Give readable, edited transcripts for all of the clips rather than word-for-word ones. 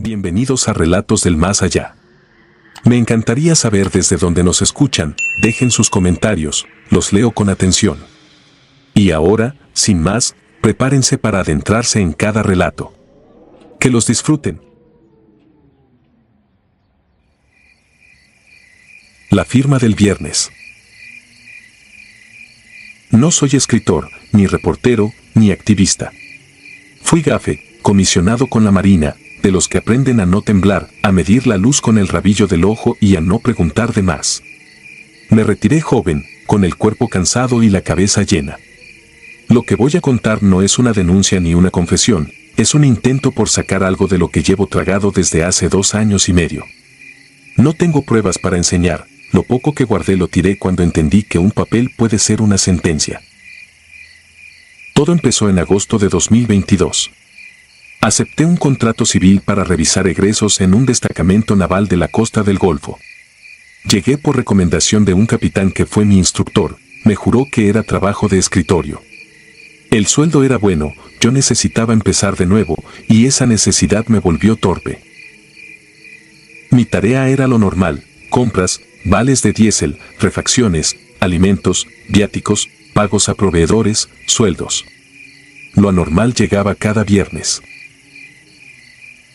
Bienvenidos a Relatos del Más Allá. Me encantaría saber desde dónde nos escuchan, dejen sus comentarios, los leo con atención. Y ahora, sin más, prepárense para adentrarse en cada relato. Que los disfruten. La firma del viernes. No soy escritor, ni reportero, ni activista. Fui gafe, comisionado con la Marina, de los que aprenden a no temblar, a medir la luz con el rabillo del ojo y a no preguntar de más. Me retiré joven, con el cuerpo cansado y la cabeza llena. Lo que voy a contar no es una denuncia ni una confesión, es un intento por sacar algo de lo que llevo tragado desde hace 2 años y medio. No tengo pruebas para enseñar, lo poco que guardé lo tiré cuando entendí que un papel puede ser una sentencia. Todo empezó en agosto de 2022. Acepté un contrato civil para revisar egresos en un destacamento naval de la costa del Golfo. Llegué por recomendación de un capitán que fue mi instructor, me juró que era trabajo de escritorio. El sueldo era bueno, yo necesitaba empezar de nuevo, y esa necesidad me volvió torpe. Mi tarea era lo normal: compras, vales de diésel, refacciones, alimentos, viáticos, pagos a proveedores, sueldos. Lo anormal llegaba cada viernes.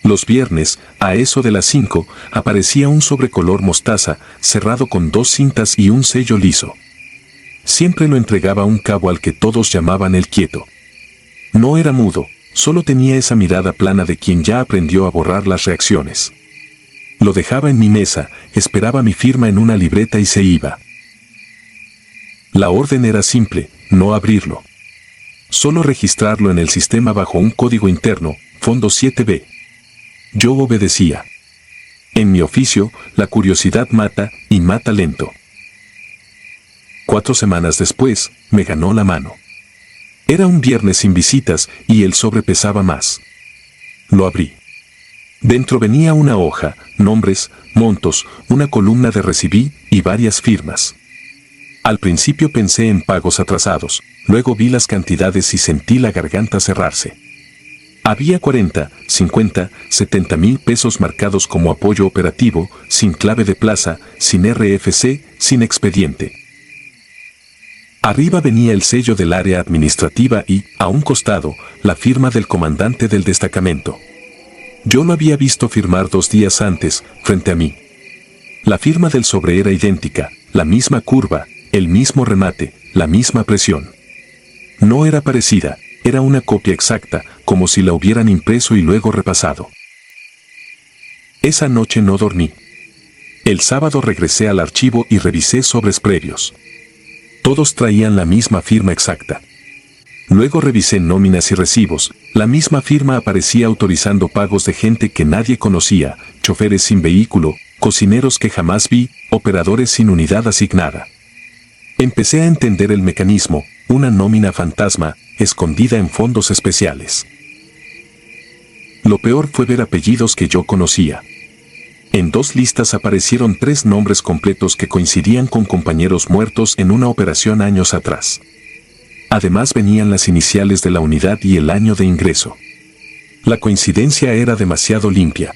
Los viernes, a eso de las 5, aparecía un sobre color mostaza, cerrado con 2 cintas y un sello liso. Siempre lo entregaba un cabo al que todos llamaban el quieto. No era mudo, solo tenía esa mirada plana de quien ya aprendió a borrar las reacciones. Lo dejaba en mi mesa, esperaba mi firma en una libreta y se iba. La orden era simple: no abrirlo. Solo registrarlo en el sistema bajo un código interno, fondo 7B. Yo obedecía. En mi oficio, la curiosidad mata, y mata lento. 4 semanas después, me ganó la mano. Era un viernes sin visitas, y el sobre pesaba más. Lo abrí. Dentro venía una hoja, nombres, montos, una columna de recibí, y varias firmas. Al principio pensé en pagos atrasados, luego vi las cantidades y sentí la garganta cerrarse. Había 40, 50, 70 mil pesos marcados como apoyo operativo, sin clave de plaza, sin RFC, sin expediente. Arriba venía el sello del área administrativa y, a un costado, la firma del comandante del destacamento. Yo lo había visto firmar 2 días antes, frente a mí. La firma del sobre era idéntica, la misma curva, el mismo remate, la misma presión. No era parecida, era una copia exacta, como si la hubieran impreso y luego repasado. Esa noche no dormí. El sábado regresé al archivo y revisé sobres previos. Todos traían la misma firma exacta. Luego revisé nóminas y recibos, la misma firma aparecía autorizando pagos de gente que nadie conocía, choferes sin vehículo, cocineros que jamás vi, operadores sin unidad asignada. Empecé a entender el mecanismo: una nómina fantasma, escondida en fondos especiales. Lo peor fue ver apellidos que yo conocía. En 2 listas aparecieron 3 nombres completos que coincidían con compañeros muertos en una operación años atrás. Además venían las iniciales de la unidad y el año de ingreso. La coincidencia era demasiado limpia.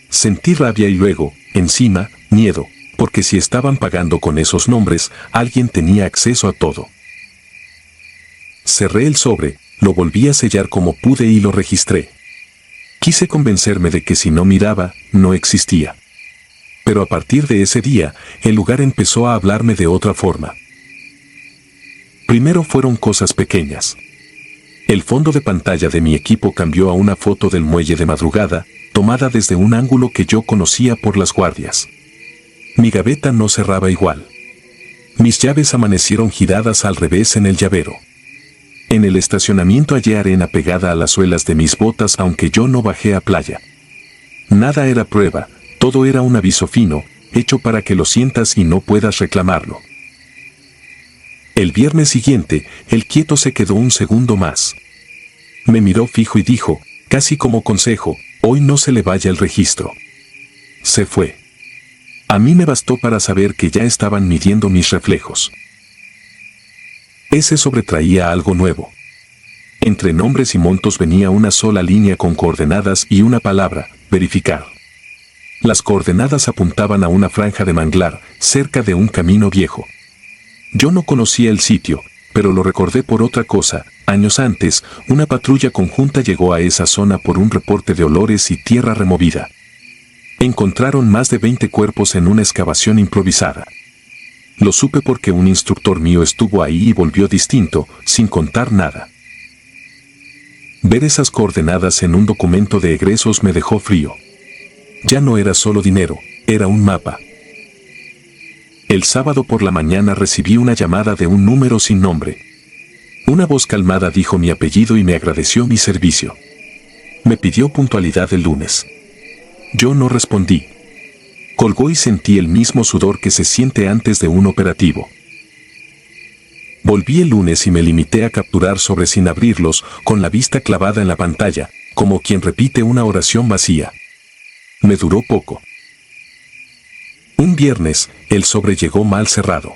Sentí rabia y luego, encima, miedo, porque si estaban pagando con esos nombres, alguien tenía acceso a todo. Cerré el sobre, lo volví a sellar como pude y lo registré. Quise convencerme de que si no miraba, no existía. Pero a partir de ese día, el lugar empezó a hablarme de otra forma. Primero fueron cosas pequeñas. El fondo de pantalla de mi equipo cambió a una foto del muelle de madrugada, tomada desde un ángulo que yo conocía por las guardias. Mi gaveta no cerraba igual. Mis llaves amanecieron giradas al revés en el llavero. En el estacionamiento hallé arena pegada a las suelas de mis botas aunque yo no bajé a playa. Nada era prueba, todo era un aviso fino, hecho para que lo sientas y no puedas reclamarlo. El viernes siguiente, el quieto se quedó un segundo más. Me miró fijo y dijo, casi como consejo: hoy no se le vaya el registro. Se fue. A mí me bastó para saber que ya estaban midiendo mis reflejos. Ese sobre traía algo nuevo. Entre nombres y montos venía una sola línea con coordenadas y una palabra: verificar. Las coordenadas apuntaban a una franja de manglar, cerca de un camino viejo. Yo no conocía el sitio, pero lo recordé por otra cosa. Años antes, una patrulla conjunta llegó a esa zona por un reporte de olores y tierra removida. Encontraron más de 20 cuerpos en una excavación improvisada. Lo supe porque un instructor mío estuvo ahí y volvió distinto, sin contar nada. Ver esas coordenadas en un documento de egresos me dejó frío. Ya no era solo dinero, era un mapa. El sábado por la mañana recibí una llamada de un número sin nombre. Una voz calmada dijo mi apellido y me agradeció mi servicio. Me pidió puntualidad el lunes. Yo no respondí. Colgó y sentí el mismo sudor que se siente antes de un operativo. Volví el lunes y me limité a capturar sobres sin abrirlos, con la vista clavada en la pantalla, como quien repite una oración vacía. Me duró poco. Un viernes, el sobre llegó mal cerrado.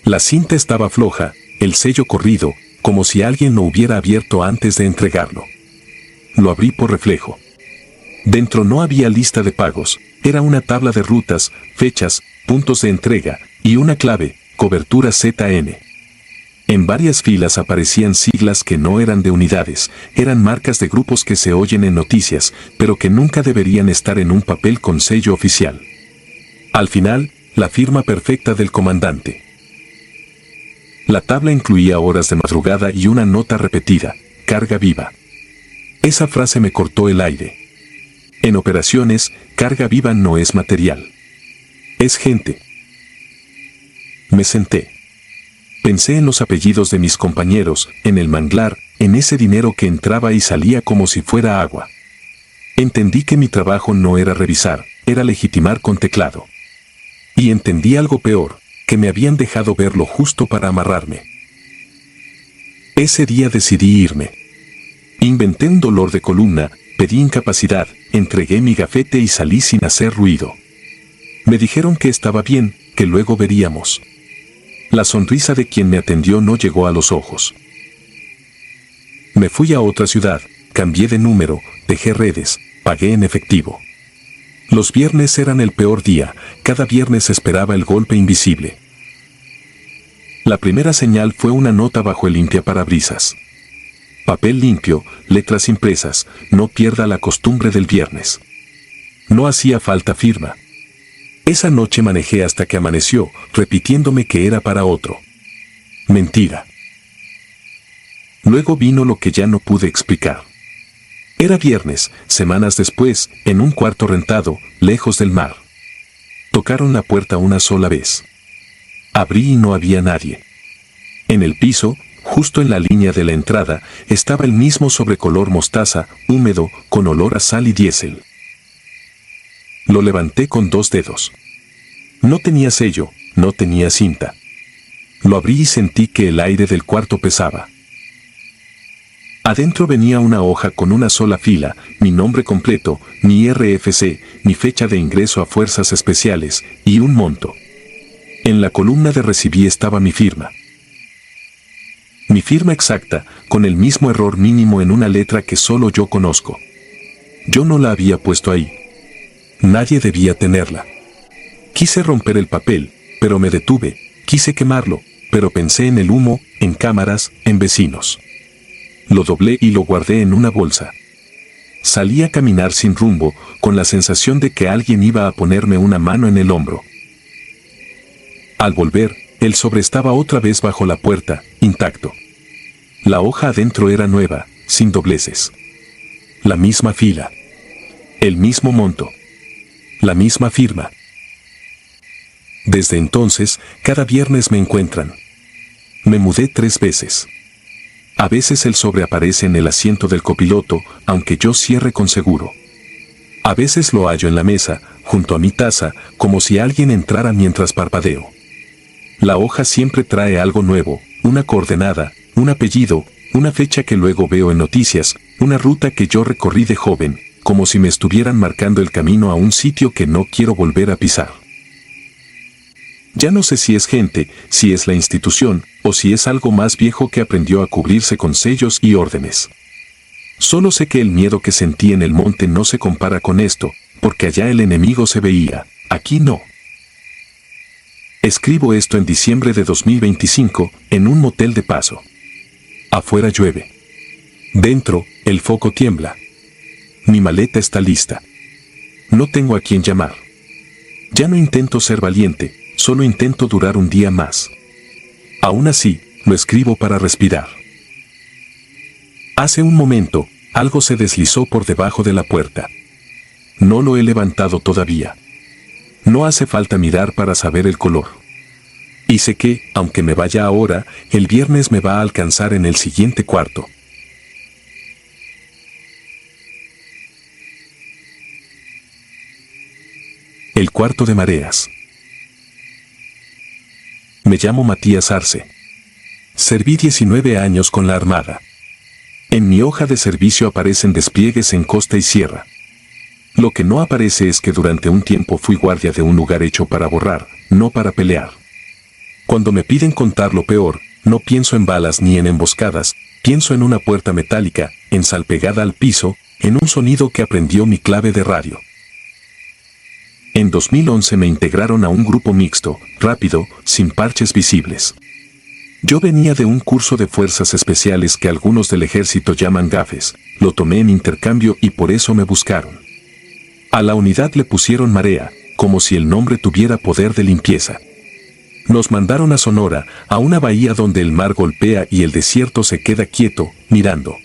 La cinta estaba floja, el sello corrido, como si alguien lo hubiera abierto antes de entregarlo. Lo abrí por reflejo. Dentro no había lista de pagos, era una tabla de rutas, fechas, puntos de entrega, y una clave, cobertura ZN. En varias filas aparecían siglas que no eran de unidades, eran marcas de grupos que se oyen en noticias, pero que nunca deberían estar en un papel con sello oficial. Al final, la firma perfecta del comandante. La tabla incluía horas de madrugada y una nota repetida, carga viva. Esa frase me cortó el aire. En operaciones, carga viva no es material. Es gente. Me senté. Pensé en los apellidos de mis compañeros, en el manglar, en ese dinero que entraba y salía como si fuera agua. Entendí que mi trabajo no era revisar, era legitimar con teclado. Y entendí algo peor, que me habían dejado ver lo justo para amarrarme. Ese día decidí irme. Inventé un dolor de columna, pedí incapacidad, entregué mi gafete y salí sin hacer ruido. Me dijeron que estaba bien, que luego veríamos. La sonrisa de quien me atendió no llegó a los ojos. Me fui a otra ciudad, cambié de número, dejé redes, pagué en efectivo. Los viernes eran el peor día, cada viernes esperaba el golpe invisible. La primera señal fue una nota bajo el limpiaparabrisas. Papel limpio, letras impresas, no pierda la costumbre del viernes. No hacía falta firma. Esa noche manejé hasta que amaneció, repitiéndome que era para otro. Mentira. Luego vino lo que ya no pude explicar. Era viernes, semanas después, en un cuarto rentado, lejos del mar. Tocaron la puerta una sola vez. Abrí y no había nadie. En el piso, justo en la línea de la entrada, estaba el mismo sobre color mostaza, húmedo, con olor a sal y diésel. Lo levanté con 2 dedos. No tenía sello, no tenía cinta. Lo abrí y sentí que el aire del cuarto pesaba. Adentro venía una hoja con una sola fila, mi nombre completo, mi RFC, mi fecha de ingreso a Fuerzas Especiales, y un monto. En la columna de recibí estaba mi firma. Mi firma exacta, con el mismo error mínimo en una letra que solo yo conozco. Yo no la había puesto ahí. Nadie debía tenerla. Quise romper el papel, pero me detuve, quise quemarlo, pero pensé en el humo, en cámaras, en vecinos. Lo doblé y lo guardé en una bolsa. Salí a caminar sin rumbo, con la sensación de que alguien iba a ponerme una mano en el hombro. Al volver, el sobre estaba otra vez bajo la puerta, intacto. La hoja adentro era nueva, sin dobleces. La misma fila. El mismo monto. La misma firma. Desde entonces, cada viernes me encuentran. Me mudé 3 veces. A veces el sobre aparece en el asiento del copiloto, aunque yo cierre con seguro. A veces lo hallo en la mesa, junto a mi taza, como si alguien entrara mientras parpadeo. La hoja siempre trae algo nuevo, una coordenada, un apellido, una fecha que luego veo en noticias, una ruta que yo recorrí de joven, como si me estuvieran marcando el camino a un sitio que no quiero volver a pisar. Ya no sé si es gente, si es la institución, o si es algo más viejo que aprendió a cubrirse con sellos y órdenes. Solo sé que el miedo que sentí en el monte no se compara con esto, porque allá el enemigo se veía, aquí no. Escribo esto en diciembre de 2025, en un motel de paso. Afuera llueve. Dentro, el foco tiembla. Mi maleta está lista. No tengo a quién llamar. Ya no intento ser valiente, solo intento durar un día más. Aún así, lo escribo para respirar. Hace un momento, algo se deslizó por debajo de la puerta. No lo he levantado todavía. No hace falta mirar para saber el color. Y sé que, aunque me vaya ahora, el viernes me va a alcanzar en el siguiente cuarto. El cuarto de mareas. Me llamo Matías Arce. Serví 19 años con la Armada. En mi hoja de servicio aparecen despliegues en costa y sierra. Lo que no aparece es que durante un tiempo fui guardia de un lugar hecho para borrar, no para pelear. Cuando me piden contar lo peor, no pienso en balas ni en emboscadas, pienso en una puerta metálica, en sal pegada al piso, en un sonido que aprendió mi clave de radio. En 2011 me integraron a un grupo mixto, rápido, sin parches visibles. Yo venía de un curso de fuerzas especiales que algunos del ejército llaman gafes, lo tomé en intercambio y por eso me buscaron. A la unidad le pusieron Marea, como si el nombre tuviera poder de limpieza. Nos mandaron a Sonora, a una bahía donde el mar golpea y el desierto se queda quieto, mirando.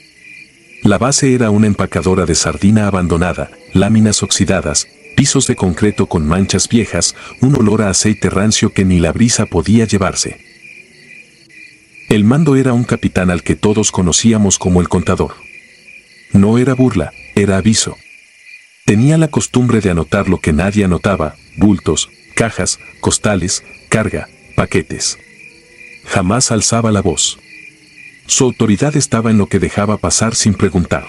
La base era una empacadora de sardina abandonada, láminas oxidadas, pisos de concreto con manchas viejas, un olor a aceite rancio que ni la brisa podía llevarse. El mando era un capitán al que todos conocíamos como el contador. No era burla, era aviso. Tenía la costumbre de anotar lo que nadie anotaba, bultos, cajas, costales, carga, paquetes. Jamás alzaba la voz. Su autoridad estaba en lo que dejaba pasar sin preguntar.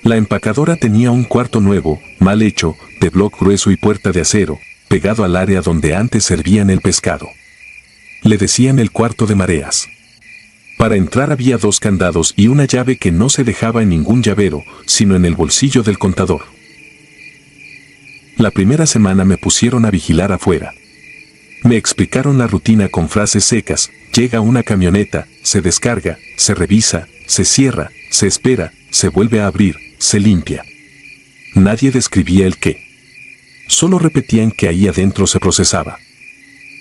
La empacadora tenía un cuarto nuevo, mal hecho, de bloc grueso y puerta de acero, pegado al área donde antes servían el pescado. Le decían el cuarto de mareas. Para entrar había 2 candados y una llave que no se dejaba en ningún llavero, sino en el bolsillo del contador. La primera semana me pusieron a vigilar afuera. Me explicaron la rutina con frases secas: llega una camioneta, se descarga, se revisa, se cierra, se espera, se vuelve a abrir, se limpia. Nadie describía el qué. Solo repetían que ahí adentro se procesaba.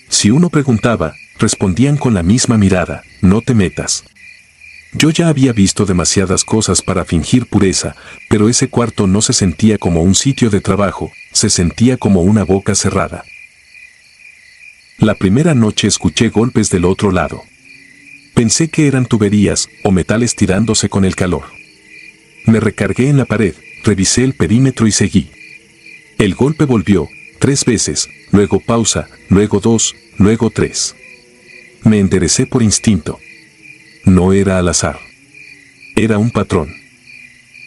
Si uno preguntaba, respondían con la misma mirada: no te metas. Yo ya había visto demasiadas cosas para fingir pureza, pero ese cuarto no se sentía como un sitio de trabajo, se sentía como una boca cerrada. La primera noche escuché golpes del otro lado. Pensé que eran tuberías o metales tirándose con el calor. Me recargué en la pared, revisé el perímetro y seguí. El golpe volvió, 3 veces, luego pausa, luego 2, luego 3. Me enderecé por instinto. No era al azar. Era un patrón.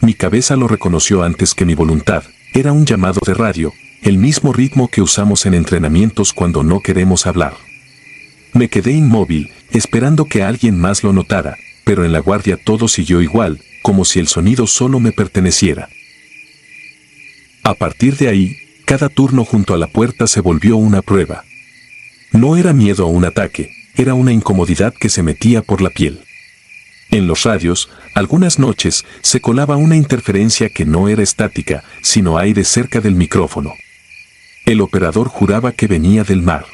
Mi cabeza lo reconoció antes que mi voluntad. Era un llamado de radio, el mismo ritmo que usamos en entrenamientos cuando no queremos hablar. Me quedé inmóvil, esperando que alguien más lo notara, pero en la guardia todo siguió igual, como si el sonido solo me perteneciera. A partir de ahí, cada turno junto a la puerta se volvió una prueba. No era miedo a un ataque, era una incomodidad que se metía por la piel. En los radios, algunas noches, se colaba una interferencia que no era estática, sino aire cerca del micrófono. El operador juraba que venía del mar.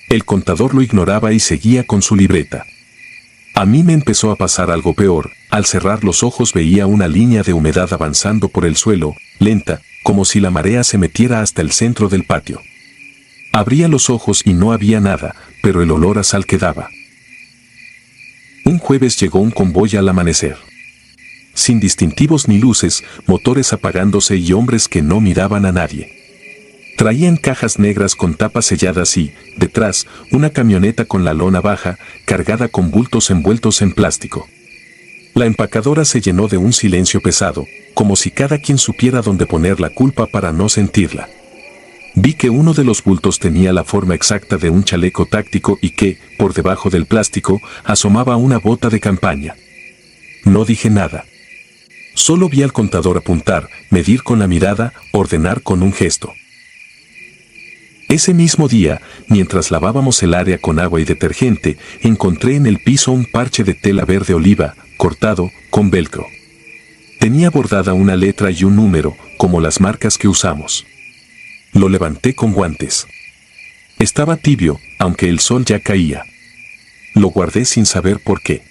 El contador lo ignoraba y seguía con su libreta. A mí me empezó a pasar algo peor. Al cerrar los ojos veía una línea de humedad avanzando por el suelo, lenta, como si la marea se metiera hasta el centro del patio. Abría los ojos y no había nada, pero el olor a sal quedaba. Un jueves llegó un convoy al amanecer. Sin distintivos ni luces, motores apagándose y hombres que no miraban a nadie. Traían cajas negras con tapas selladas y, detrás, una camioneta con la lona baja, cargada con bultos envueltos en plástico. La empacadora se llenó de un silencio pesado, como si cada quien supiera dónde poner la culpa para no sentirla. Vi que uno de los bultos tenía la forma exacta de un chaleco táctico y que, por debajo del plástico, asomaba una bota de campaña. No dije nada. Solo vi al contador apuntar, medir con la mirada, ordenar con un gesto. Ese mismo día, mientras lavábamos el área con agua y detergente, encontré en el piso un parche de tela verde oliva, cortado, con velcro. Tenía bordada una letra y un número, como las marcas que usamos. Lo levanté con guantes. Estaba tibio, aunque el sol ya caía. Lo guardé sin saber por qué.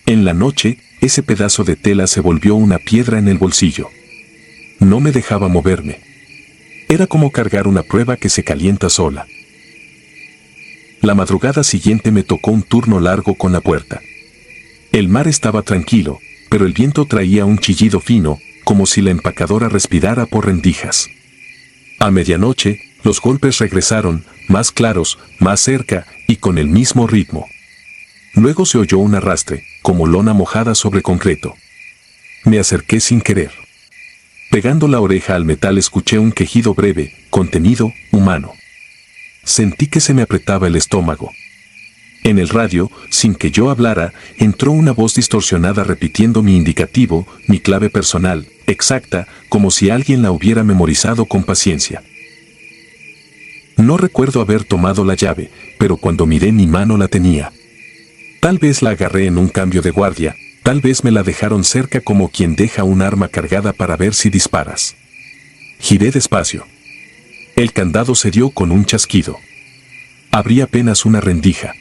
En la noche, ese pedazo de tela se volvió una piedra en el bolsillo. No me dejaba moverme. Era como cargar una prueba que se calienta sola. La madrugada siguiente me tocó un turno largo con la puerta. El mar estaba tranquilo, pero el viento traía un chillido fino, como si la empacadora respirara por rendijas. A medianoche, los golpes regresaron, más claros, más cerca, y con el mismo ritmo. Luego se oyó un arrastre, como lona mojada sobre concreto. Me acerqué sin querer. Pegando la oreja al metal escuché un quejido breve, contenido, humano. Sentí que se me apretaba el estómago. En el radio, sin que yo hablara, entró una voz distorsionada repitiendo mi indicativo, mi clave personal, exacta, como si alguien la hubiera memorizado con paciencia. No recuerdo haber tomado la llave, pero cuando miré mi mano la tenía. Tal vez la agarré en un cambio de guardia, tal vez me la dejaron cerca como quien deja un arma cargada para ver si disparas. Giré despacio. El candado se dio con un chasquido. Abrí apenas una rendija.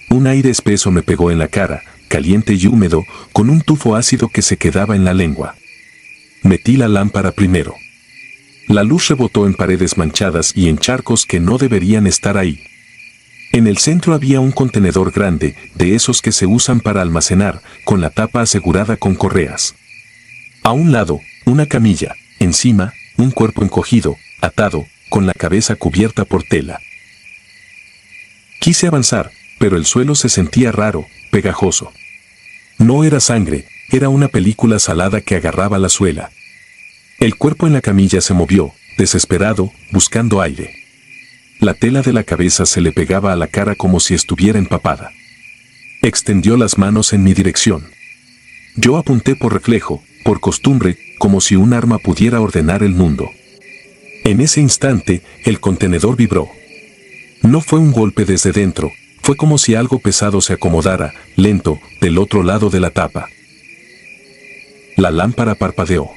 Un aire espeso me pegó en la cara, caliente y húmedo, con un tufo ácido que se quedaba en la lengua. Metí la lámpara primero. La luz rebotó en paredes manchadas y en charcos que no deberían estar ahí. En el centro había un contenedor grande, de esos que se usan para almacenar, con la tapa asegurada con correas. A un lado, una camilla, encima, un cuerpo encogido, atado, con la cabeza cubierta por tela. Quise avanzar, pero el suelo se sentía raro, pegajoso. No era sangre, era una película salada que agarraba la suela. El cuerpo en la camilla se movió, desesperado, buscando aire. La tela de la cabeza se le pegaba a la cara como si estuviera empapada. Extendió las manos en mi dirección. Yo apunté por reflejo, por costumbre, como si un arma pudiera ordenar el mundo. En ese instante, el contenedor vibró. No fue un golpe desde dentro, fue como si algo pesado se acomodara, lento, del otro lado de la tapa. La lámpara parpadeó.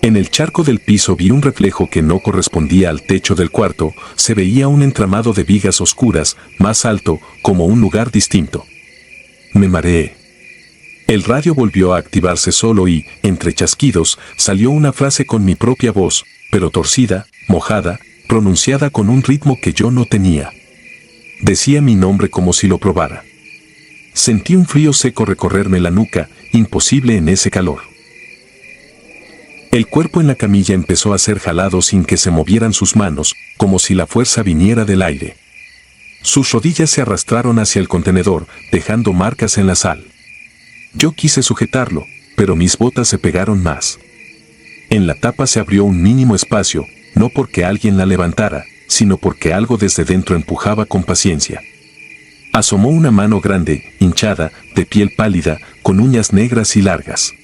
En el charco del piso vi un reflejo que no correspondía al techo del cuarto, se veía un entramado de vigas oscuras, más alto, como un lugar distinto. Me mareé. El radio volvió a activarse solo y, entre chasquidos, salió una frase con mi propia voz, pero torcida, mojada, pronunciada con un ritmo que yo no tenía. Decía mi nombre como si lo probara. Sentí un frío seco recorrerme la nuca, imposible en ese calor. El cuerpo en la camilla empezó a ser jalado sin que se movieran sus manos, como si la fuerza viniera del aire. Sus rodillas se arrastraron hacia el contenedor, dejando marcas en la sal. Yo quise sujetarlo, pero mis botas se pegaron más. En la tapa se abrió un mínimo espacio, no porque alguien la levantara, sino porque algo desde dentro empujaba con paciencia. Asomó una mano grande, hinchada, de piel pálida, con uñas negras y largas.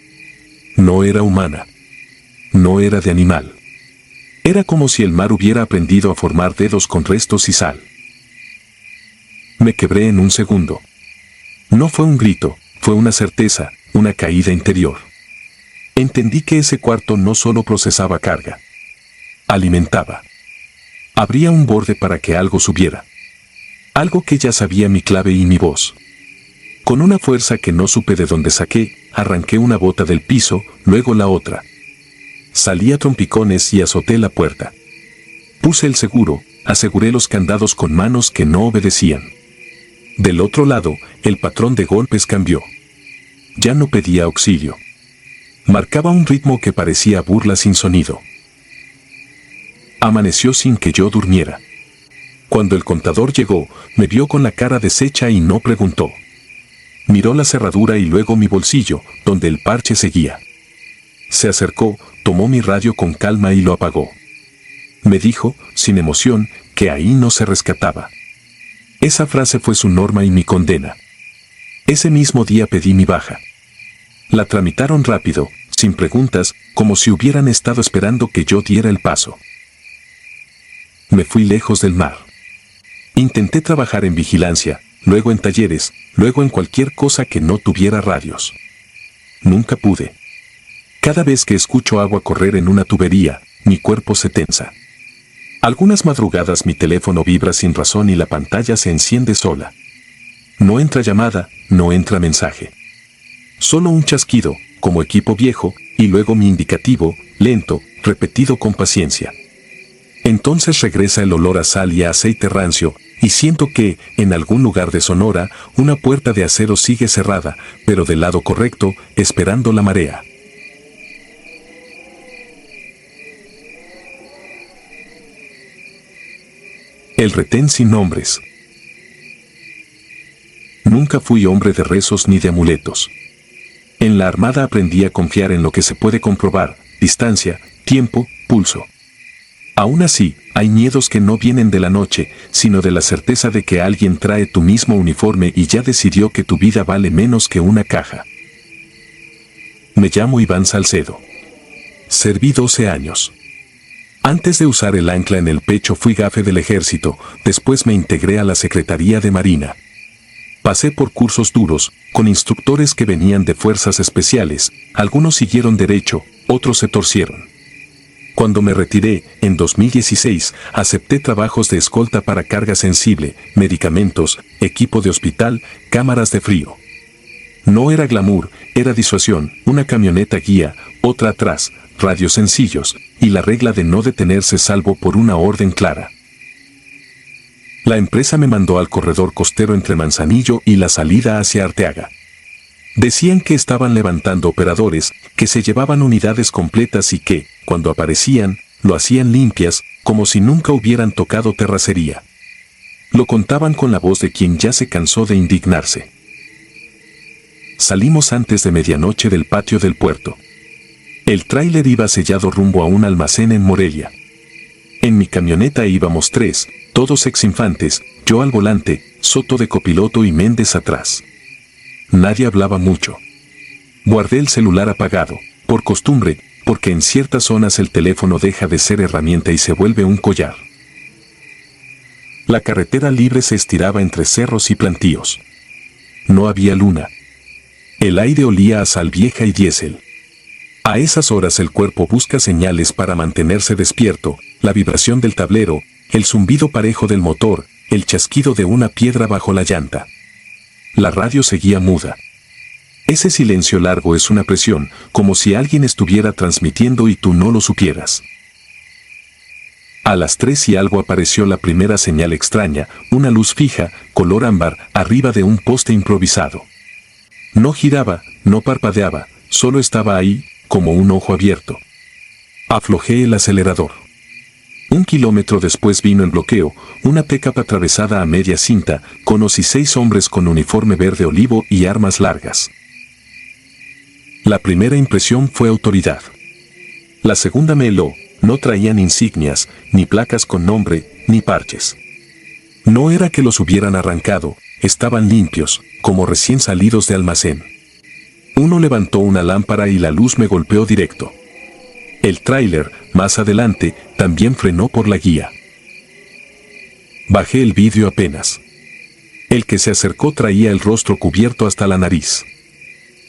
No era humana. No era de animal. Era como si el mar hubiera aprendido a formar dedos con restos y sal. Me quebré en un segundo. No fue un grito, fue una certeza, una caída interior. Entendí que ese cuarto no solo procesaba carga. Alimentaba. Abría un borde para que algo subiera. Algo que ya sabía mi clave y mi voz. Con una fuerza que no supe de dónde saqué, arranqué una bota del piso, luego la otra. Salí a trompicones y azoté la puerta. Puse el seguro, aseguré los candados con manos que no obedecían. Del otro lado, el patrón de golpes cambió. Ya no pedía auxilio. Marcaba un ritmo que parecía burla sin sonido. Amaneció sin que yo durmiera. Cuando el contador llegó, me vio con la cara deshecha y no preguntó. Miró la cerradura y luego mi bolsillo, donde el parche seguía. Se acercó, tomó mi radio con calma y lo apagó. Me dijo, sin emoción, que ahí no se rescataba. Esa frase fue su norma y mi condena. Ese mismo día pedí mi baja. La tramitaron rápido, sin preguntas, como si hubieran estado esperando que yo diera el paso. Me fui lejos del mar. Intenté trabajar en vigilancia, luego en talleres, luego en cualquier cosa que no tuviera radios. Nunca pude. Cada vez que escucho agua correr en una tubería, mi cuerpo se tensa. Algunas madrugadas mi teléfono vibra sin razón y la pantalla se enciende sola. No entra llamada, no entra mensaje. Solo un chasquido, como equipo viejo, y luego mi indicativo, lento, repetido con paciencia. Entonces regresa el olor a sal y a aceite rancio, y siento que, en algún lugar de Sonora, una puerta de acero sigue cerrada, pero del lado correcto, esperando la marea. El retén sin nombres. Nunca fui hombre de rezos ni de amuletos. En la Armada aprendí a confiar en lo que se puede comprobar: distancia, tiempo, pulso. Aún así, hay miedos que no vienen de la noche, sino de la certeza de que alguien trae tu mismo uniforme y ya decidió que tu vida vale menos que una caja. Me llamo Iván Salcedo. Serví 12 años. Antes de usar el ancla en el pecho fui gafe del ejército, después me integré a la Secretaría de Marina. Pasé por cursos duros, con instructores que venían de fuerzas especiales, algunos siguieron derecho, otros se torcieron. Cuando me retiré, en 2016, acepté trabajos de escolta para carga sensible, medicamentos, equipo de hospital, cámaras de frío. No era glamour, era disuasión, una camioneta guía, otra atrás, radios sencillos, y la regla de no detenerse salvo por una orden clara. La empresa me mandó al corredor costero entre Manzanillo y la salida hacia Arteaga. Decían que estaban levantando operadores, que se llevaban unidades completas y que, cuando aparecían, lo hacían limpias, como si nunca hubieran tocado terracería. Lo contaban con la voz de quien ya se cansó de indignarse. Salimos antes de medianoche del patio del puerto. El tráiler iba sellado rumbo a un almacén en Morelia. En mi camioneta íbamos 3, todos exinfantes, yo al volante, Soto de copiloto y Méndez atrás. Nadie hablaba mucho. Guardé el celular apagado, por costumbre, porque en ciertas zonas el teléfono deja de ser herramienta y se vuelve un collar. La carretera libre se estiraba entre cerros y plantíos. No había luna. El aire olía a sal vieja y diésel. A esas horas el cuerpo busca señales para mantenerse despierto, la vibración del tablero, el zumbido parejo del motor, el chasquido de una piedra bajo la llanta. La radio seguía muda. Ese silencio largo es una presión, como si alguien estuviera transmitiendo y tú no lo supieras. A las 3 y algo apareció la primera señal extraña, una luz fija, color ámbar, arriba de un poste improvisado. No giraba, no parpadeaba, solo estaba ahí, como un ojo abierto. Aflojé el acelerador. 1 kilómetro después vino el bloqueo, una pick-up atravesada a media cinta, conocí 6 hombres con uniforme verde olivo y armas largas. La primera impresión fue autoridad. La segunda me heló, no traían insignias, ni placas con nombre, ni parches. No era que los hubieran arrancado, estaban limpios, como recién salidos de almacén. Uno levantó una lámpara y la luz me golpeó directo. El tráiler, más adelante, también frenó por la guía. Bajé el vidrio apenas. El que se acercó traía el rostro cubierto hasta la nariz.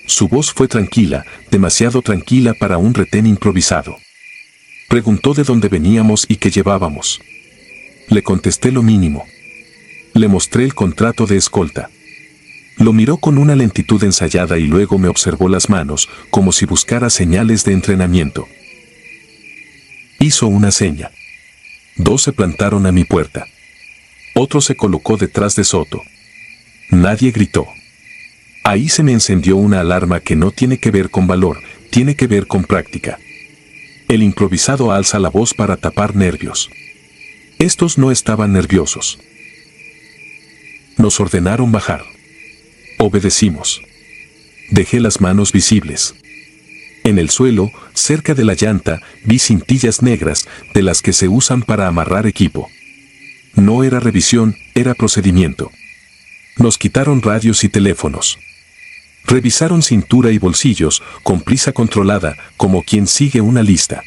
Su voz fue tranquila, demasiado tranquila para un retén improvisado. Preguntó de dónde veníamos y qué llevábamos. Le contesté lo mínimo. Le mostré el contrato de escolta. Lo miró con una lentitud ensayada y luego me observó las manos, como si buscara señales de entrenamiento. Hizo una seña. 2 se plantaron a mi puerta. Otro se colocó detrás de Soto. Nadie gritó. Ahí se me encendió una alarma que no tiene que ver con valor, tiene que ver con práctica. El improvisado alza la voz para tapar nervios. Estos no estaban nerviosos. Nos ordenaron bajar. Obedecimos. Dejé las manos visibles. En el suelo, cerca de la llanta, vi cintillas negras, de las que se usan para amarrar equipo. No era revisión, era procedimiento. Nos quitaron radios y teléfonos. Revisaron cintura y bolsillos, con prisa controlada, como quien sigue una lista.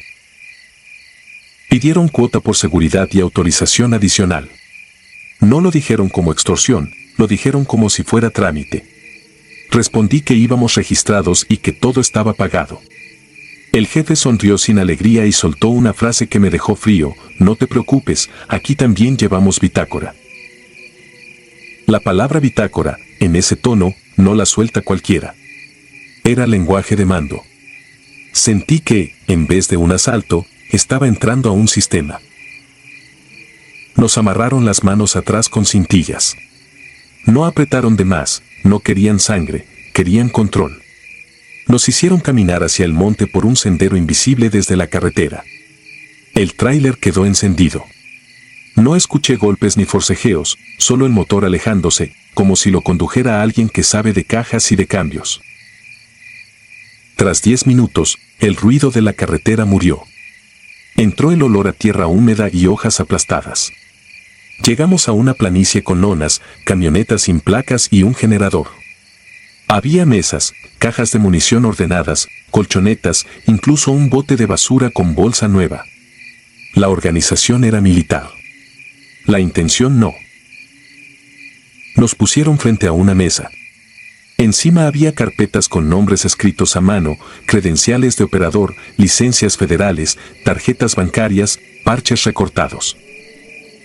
Pidieron cuota por seguridad y autorización adicional. No lo dijeron como extorsión, lo dijeron como si fuera trámite. Respondí que íbamos registrados y que todo estaba pagado. El jefe sonrió sin alegría y soltó una frase que me dejó frío: no te preocupes, aquí también llevamos bitácora. La palabra bitácora, en ese tono, no la suelta cualquiera. Era lenguaje de mando. Sentí que, en vez de un asalto, estaba entrando a un sistema. Nos amarraron las manos atrás con cintillas. No apretaron de más, no querían sangre, querían control. Nos hicieron caminar hacia el monte por un sendero invisible desde la carretera. El tráiler quedó encendido. No escuché golpes ni forcejeos, solo el motor alejándose, como si lo condujera alguien que sabe de cajas y de cambios. Tras 10 minutos, el ruido de la carretera murió. Entró el olor a tierra húmeda y hojas aplastadas. Llegamos a una planicie con lonas, camionetas sin placas y un generador. Había mesas, cajas de munición ordenadas, colchonetas, incluso un bote de basura con bolsa nueva. La organización era militar. La intención no. Nos pusieron frente a una mesa. Encima había carpetas con nombres escritos a mano, credenciales de operador, licencias federales, tarjetas bancarias, parches recortados.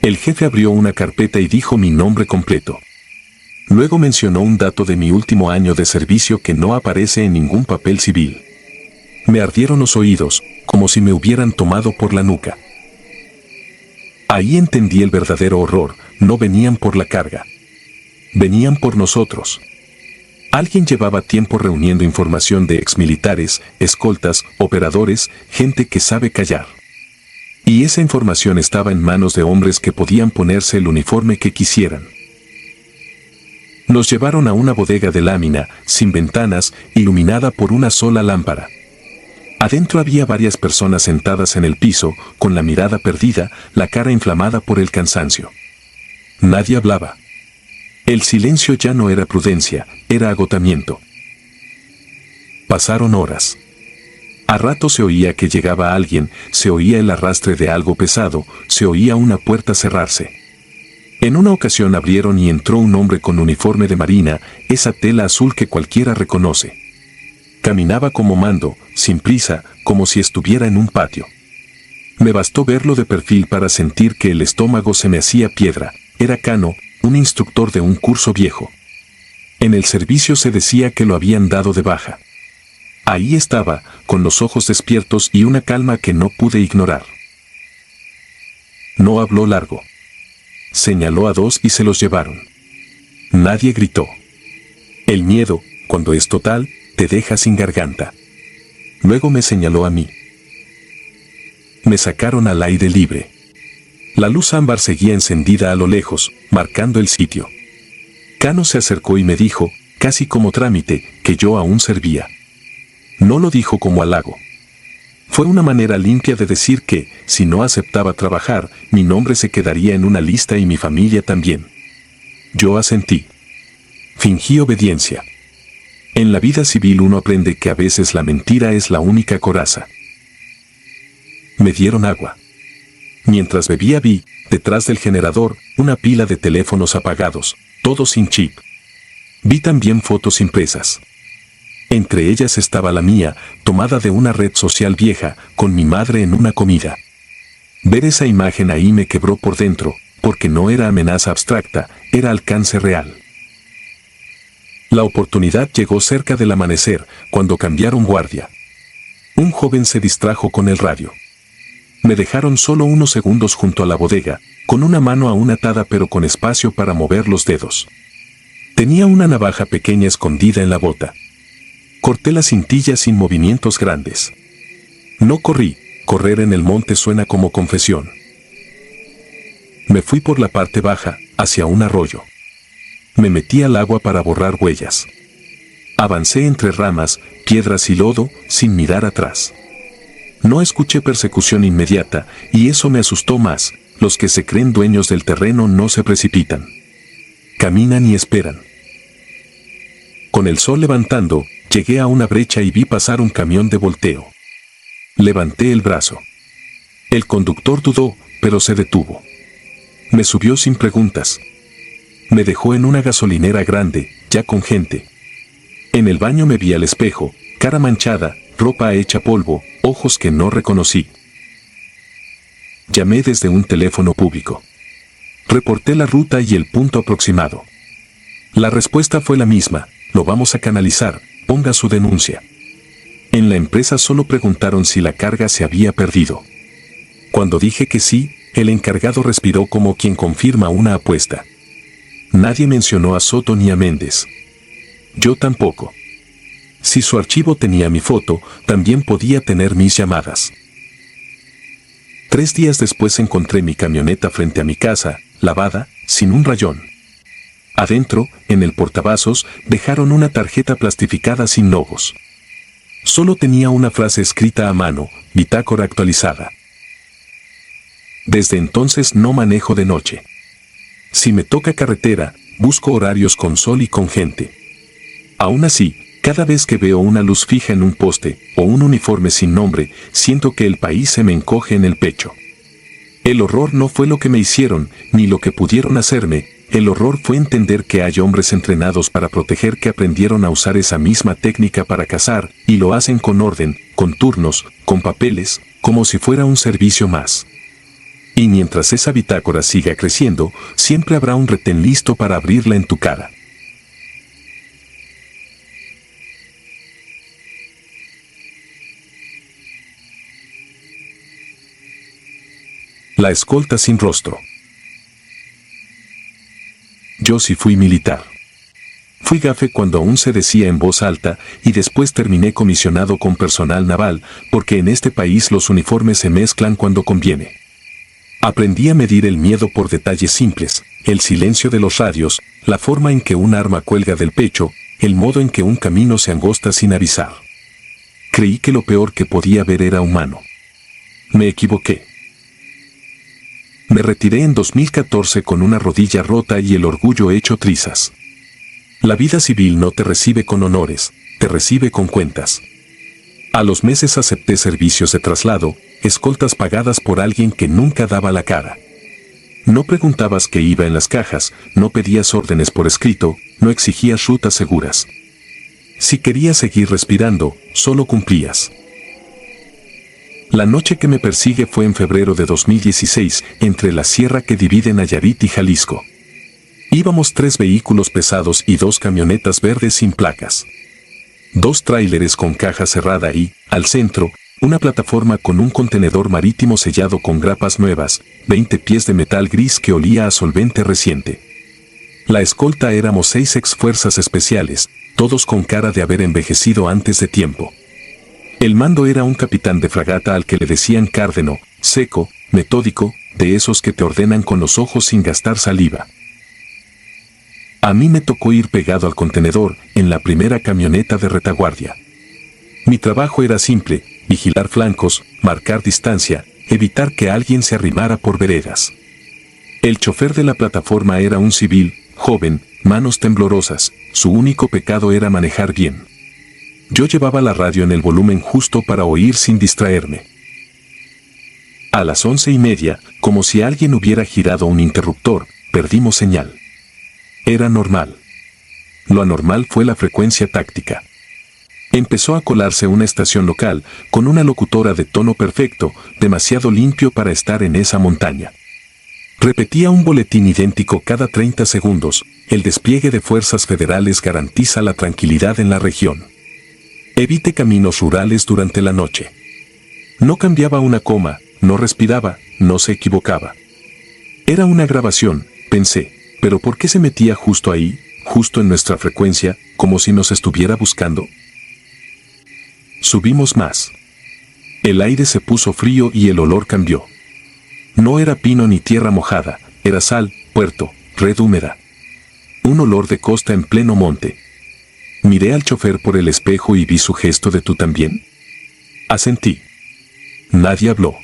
El jefe abrió una carpeta y dijo mi nombre completo. Luego mencionó un dato de mi último año de servicio que no aparece en ningún papel civil. Me ardieron los oídos, como si me hubieran tomado por la nuca. Ahí entendí el verdadero horror: no venían por la carga. Venían por nosotros. Alguien llevaba tiempo reuniendo información de exmilitares, escoltas, operadores, gente que sabe callar. Y esa información estaba en manos de hombres que podían ponerse el uniforme que quisieran. Nos llevaron a una bodega de lámina, sin ventanas, iluminada por una sola lámpara. Adentro había varias personas sentadas en el piso, con la mirada perdida, la cara inflamada por el cansancio. Nadie hablaba. El silencio ya no era prudencia, era agotamiento. Pasaron horas. A ratos se oía que llegaba alguien, se oía el arrastre de algo pesado, se oía una puerta cerrarse. En una ocasión abrieron y entró un hombre con uniforme de marina, esa tela azul que cualquiera reconoce. Caminaba como mando, sin prisa, como si estuviera en un patio. Me bastó verlo de perfil para sentir que el estómago se me hacía piedra. Era Cano, un instructor de un curso viejo. En el servicio se decía que lo habían dado de baja. Ahí estaba, con los ojos despiertos y una calma que no pude ignorar. No habló largo. Señaló a 2 y se los llevaron. Nadie gritó. El miedo, cuando es total, te deja sin garganta. Luego me señaló a mí. Me sacaron al aire libre. La luz ámbar seguía encendida a lo lejos, marcando el sitio. Cano se acercó y me dijo, casi como trámite, que yo aún servía. No lo dijo como halago. Fue una manera limpia de decir que, si no aceptaba trabajar, mi nombre se quedaría en una lista y mi familia también. Yo asentí. Fingí obediencia. En la vida civil uno aprende que a veces la mentira es la única coraza. Me dieron agua. Mientras bebía vi, detrás del generador, una pila de teléfonos apagados, todos sin chip. Vi también fotos impresas. Entre ellas estaba la mía, tomada de una red social vieja, con mi madre en una comida. Ver esa imagen ahí me quebró por dentro, porque no era amenaza abstracta, era alcance real. La oportunidad llegó cerca del amanecer, cuando cambiaron guardia. Un joven se distrajo con el radio. Me dejaron solo unos segundos junto a la bodega, con una mano aún atada pero con espacio para mover los dedos. Tenía una navaja pequeña escondida en la bota. Corté la cintilla sin movimientos grandes. No corrí, correr en el monte suena como confesión. Me fui por la parte baja, hacia un arroyo. Me metí al agua para borrar huellas. Avancé entre ramas, piedras y lodo, sin mirar atrás. No escuché persecución inmediata, y eso me asustó más. Los que se creen dueños del terreno no se precipitan. Caminan y esperan. Con el sol levantando, llegué a una brecha y vi pasar un camión de volteo. Levanté el brazo. El conductor dudó, pero se detuvo. Me subió sin preguntas. Me dejó en una gasolinera grande, ya con gente. En el baño me vi al espejo, cara manchada, ropa hecha polvo, ojos que no reconocí. Llamé desde un teléfono público. Reporté la ruta y el punto aproximado. La respuesta fue la misma: lo vamos a canalizar, ponga su denuncia. En la empresa solo preguntaron si la carga se había perdido. Cuando dije que sí, el encargado respiró como quien confirma una apuesta. Nadie mencionó a Soto ni a Méndez. Yo tampoco. Si su archivo tenía mi foto, también podía tener mis llamadas. 3 días después encontré mi camioneta frente a mi casa, lavada, sin un rayón. Adentro, en el portavasos, dejaron una tarjeta plastificada sin logos. Solo tenía una frase escrita a mano: bitácora actualizada. Desde entonces no manejo de noche. Si me toca carretera, busco horarios con sol y con gente. Aún así, cada vez que veo una luz fija en un poste o un uniforme sin nombre, siento que el país se me encoge en el pecho. El horror no fue lo que me hicieron, ni lo que pudieron hacerme. El horror fue entender que hay hombres entrenados para proteger que aprendieron a usar esa misma técnica para cazar, y lo hacen con orden, con turnos, con papeles, como si fuera un servicio más. Y mientras esa bitácora siga creciendo, siempre habrá un retén listo para abrirla en tu cara. La escolta sin rostro. Yo sí fui militar. Fui gafe cuando aún se decía en voz alta, y después terminé comisionado con personal naval, porque en este país los uniformes se mezclan cuando conviene. Aprendí a medir el miedo por detalles simples: el silencio de los radios, la forma en que un arma cuelga del pecho, el modo en que un camino se angosta sin avisar. Creí que lo peor que podía ver era humano. Me equivoqué. Me retiré en 2014 con una rodilla rota y el orgullo hecho trizas. La vida civil no te recibe con honores, te recibe con cuentas. A los meses acepté servicios de traslado, escoltas pagadas por alguien que nunca daba la cara. No preguntabas qué iba en las cajas, no pedías órdenes por escrito, no exigías rutas seguras. Si querías seguir respirando, solo cumplías. La noche que me persigue fue en febrero de 2016, entre la sierra que divide Nayarit y Jalisco. Íbamos 3 vehículos pesados y 2 camionetas verdes sin placas. 2 tráileres con caja cerrada y, al centro, una plataforma con un contenedor marítimo sellado con grapas nuevas, 20 pies de metal gris que olía a solvente reciente. La escolta éramos 6 ex fuerzas especiales, todos con cara de haber envejecido antes de tiempo. El mando era un capitán de fragata al que le decían cárdeno, seco, metódico, de esos que te ordenan con los ojos sin gastar saliva. A mí me tocó ir pegado al contenedor, en la primera camioneta de retaguardia. Mi trabajo era simple: vigilar flancos, marcar distancia, evitar que alguien se arrimara por veredas. El chofer de la plataforma era un civil, joven, manos temblorosas, su único pecado era manejar bien. Yo llevaba la radio en el volumen justo para oír sin distraerme. A las 11:30, como si alguien hubiera girado un interruptor, perdimos señal. Era normal. Lo anormal fue la frecuencia táctica. Empezó a colarse una estación local, con una locutora de tono perfecto, demasiado limpio para estar en esa montaña. Repetía un boletín idéntico cada 30 segundos: el despliegue de fuerzas federales garantiza la tranquilidad en la región. Evite caminos rurales durante la noche. No cambiaba una coma, no respiraba, no se equivocaba. Era una grabación, pensé, pero ¿por qué se metía justo ahí, justo en nuestra frecuencia, como si nos estuviera buscando? Subimos más. El aire se puso frío y el olor cambió. No era pino ni tierra mojada, era sal, puerto, red húmeda. Un olor de costa en pleno monte. Miré al chofer por el espejo y vi su gesto de ¿tú también? Asentí. Nadie habló.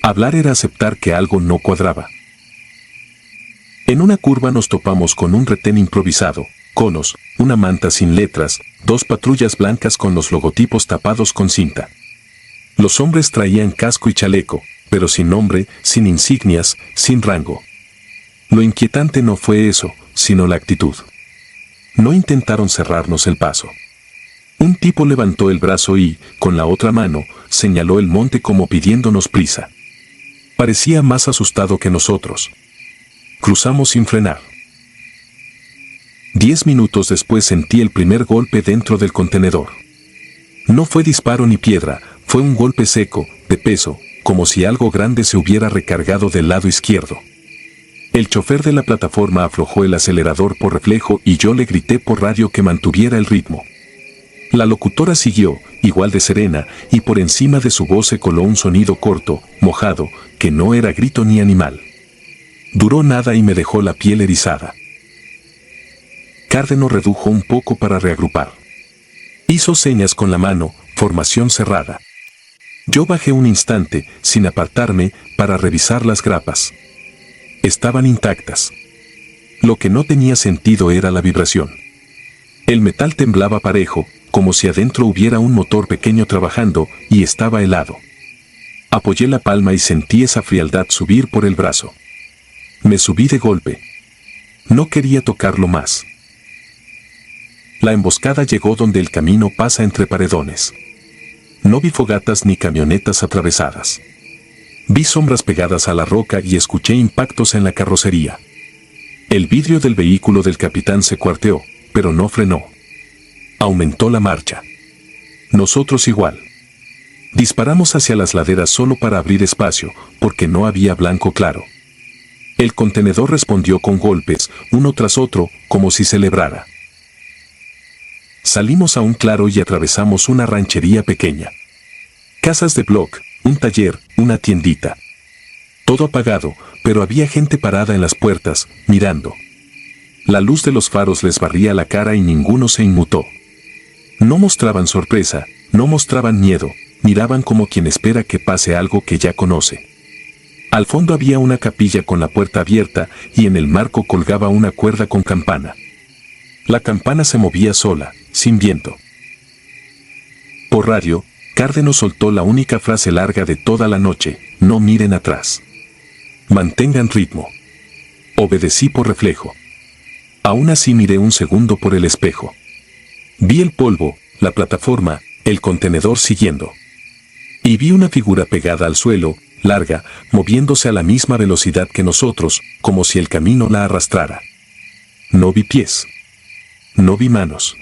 Hablar era aceptar que algo no cuadraba. En una curva nos topamos con un retén improvisado, conos, una manta sin letras, 2 patrullas blancas con los logotipos tapados con cinta. Los hombres traían casco y chaleco, pero sin nombre, sin insignias, sin rango. Lo inquietante no fue eso, sino la actitud. No intentaron cerrarnos el paso. Un tipo levantó el brazo y, con la otra mano, señaló el monte como pidiéndonos prisa. Parecía más asustado que nosotros. Cruzamos sin frenar. 10 minutos después sentí el primer golpe dentro del contenedor. No fue disparo ni piedra, fue un golpe seco, de peso, como si algo grande se hubiera recargado del lado izquierdo. El chofer de la plataforma aflojó el acelerador por reflejo y yo le grité por radio que mantuviera el ritmo. La locutora siguió, igual de serena, y por encima de su voz se coló un sonido corto, mojado, que no era grito ni animal. Duró nada y me dejó la piel erizada. Cárdeno redujo un poco para reagrupar. Hizo señas con la mano, formación cerrada. Yo bajé un instante, sin apartarme, para revisar las grapas. Estaban intactas. Lo que no tenía sentido era la vibración. El metal temblaba parejo, como si adentro hubiera un motor pequeño trabajando, y estaba helado. Apoyé la palma y sentí esa frialdad subir por el brazo. Me subí de golpe. No quería tocarlo más. La emboscada llegó donde el camino pasa entre paredones. No vi fogatas ni camionetas atravesadas. Vi sombras pegadas a la roca y escuché impactos en la carrocería. El vidrio del vehículo del capitán se cuarteó, pero no frenó. Aumentó la marcha. Nosotros igual. Disparamos hacia las laderas solo para abrir espacio, porque no había blanco claro. El contenedor respondió con golpes, uno tras otro, como si celebrara. Salimos a un claro y atravesamos una ranchería pequeña. Casas de bloc, un taller, una tiendita. Todo apagado, pero había gente parada en las puertas, mirando. La luz de los faros les barría la cara y ninguno se inmutó. No mostraban sorpresa, no mostraban miedo, miraban como quien espera que pase algo que ya conoce. Al fondo había una capilla con la puerta abierta y en el marco colgaba una cuerda con campana. La campana se movía sola, sin viento. Por radio, Cárdeno soltó la única frase larga de toda la noche: no miren atrás. Mantengan ritmo. Obedecí por reflejo. Aún así miré un segundo por el espejo. Vi el polvo, la plataforma, el contenedor siguiendo. Y vi una figura pegada al suelo, larga, moviéndose a la misma velocidad que nosotros, como si el camino la arrastrara. No vi pies. No vi manos.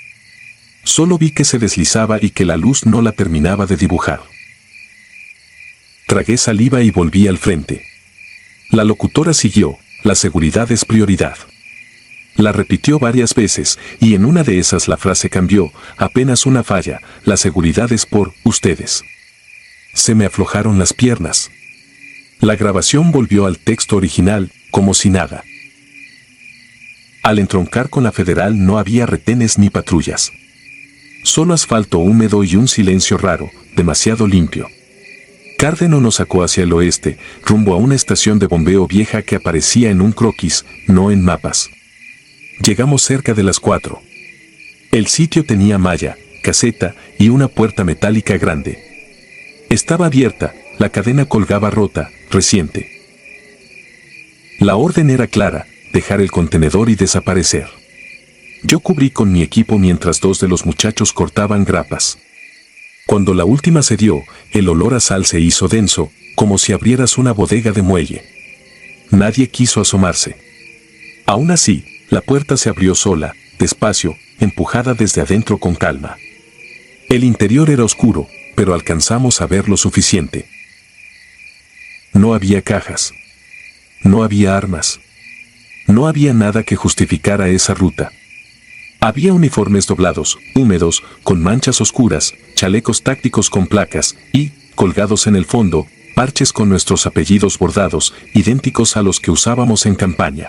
Solo vi que se deslizaba y que la luz no la terminaba de dibujar. Tragué saliva y volví al frente. La locutora siguió: la seguridad es prioridad. La repitió varias veces, y en una de esas la frase cambió: apenas una falla, la seguridad es por ustedes. Se me aflojaron las piernas. La grabación volvió al texto original, como si nada. Al entroncar con la federal no había retenes ni patrullas. Solo asfalto húmedo y un silencio raro, demasiado limpio. Cárdeno nos sacó hacia el oeste, rumbo a una estación de bombeo vieja que aparecía en un croquis, no en mapas. Llegamos cerca de las 4. El sitio tenía malla, caseta y una puerta metálica grande. Estaba abierta, la cadena colgaba rota, reciente. La orden era clara: dejar el contenedor y desaparecer. Yo cubrí con mi equipo mientras 2 de los muchachos cortaban grapas. Cuando la última se dio, el olor a sal se hizo denso, como si abrieras una bodega de muelle. Nadie quiso asomarse. Aún así, la puerta se abrió sola, despacio, empujada desde adentro con calma. El interior era oscuro, pero alcanzamos a ver lo suficiente. No había cajas. No había armas. No había nada que justificara esa ruta. Había uniformes doblados, húmedos, con manchas oscuras, chalecos tácticos con placas y, colgados en el fondo, parches con nuestros apellidos bordados, idénticos a los que usábamos en campaña.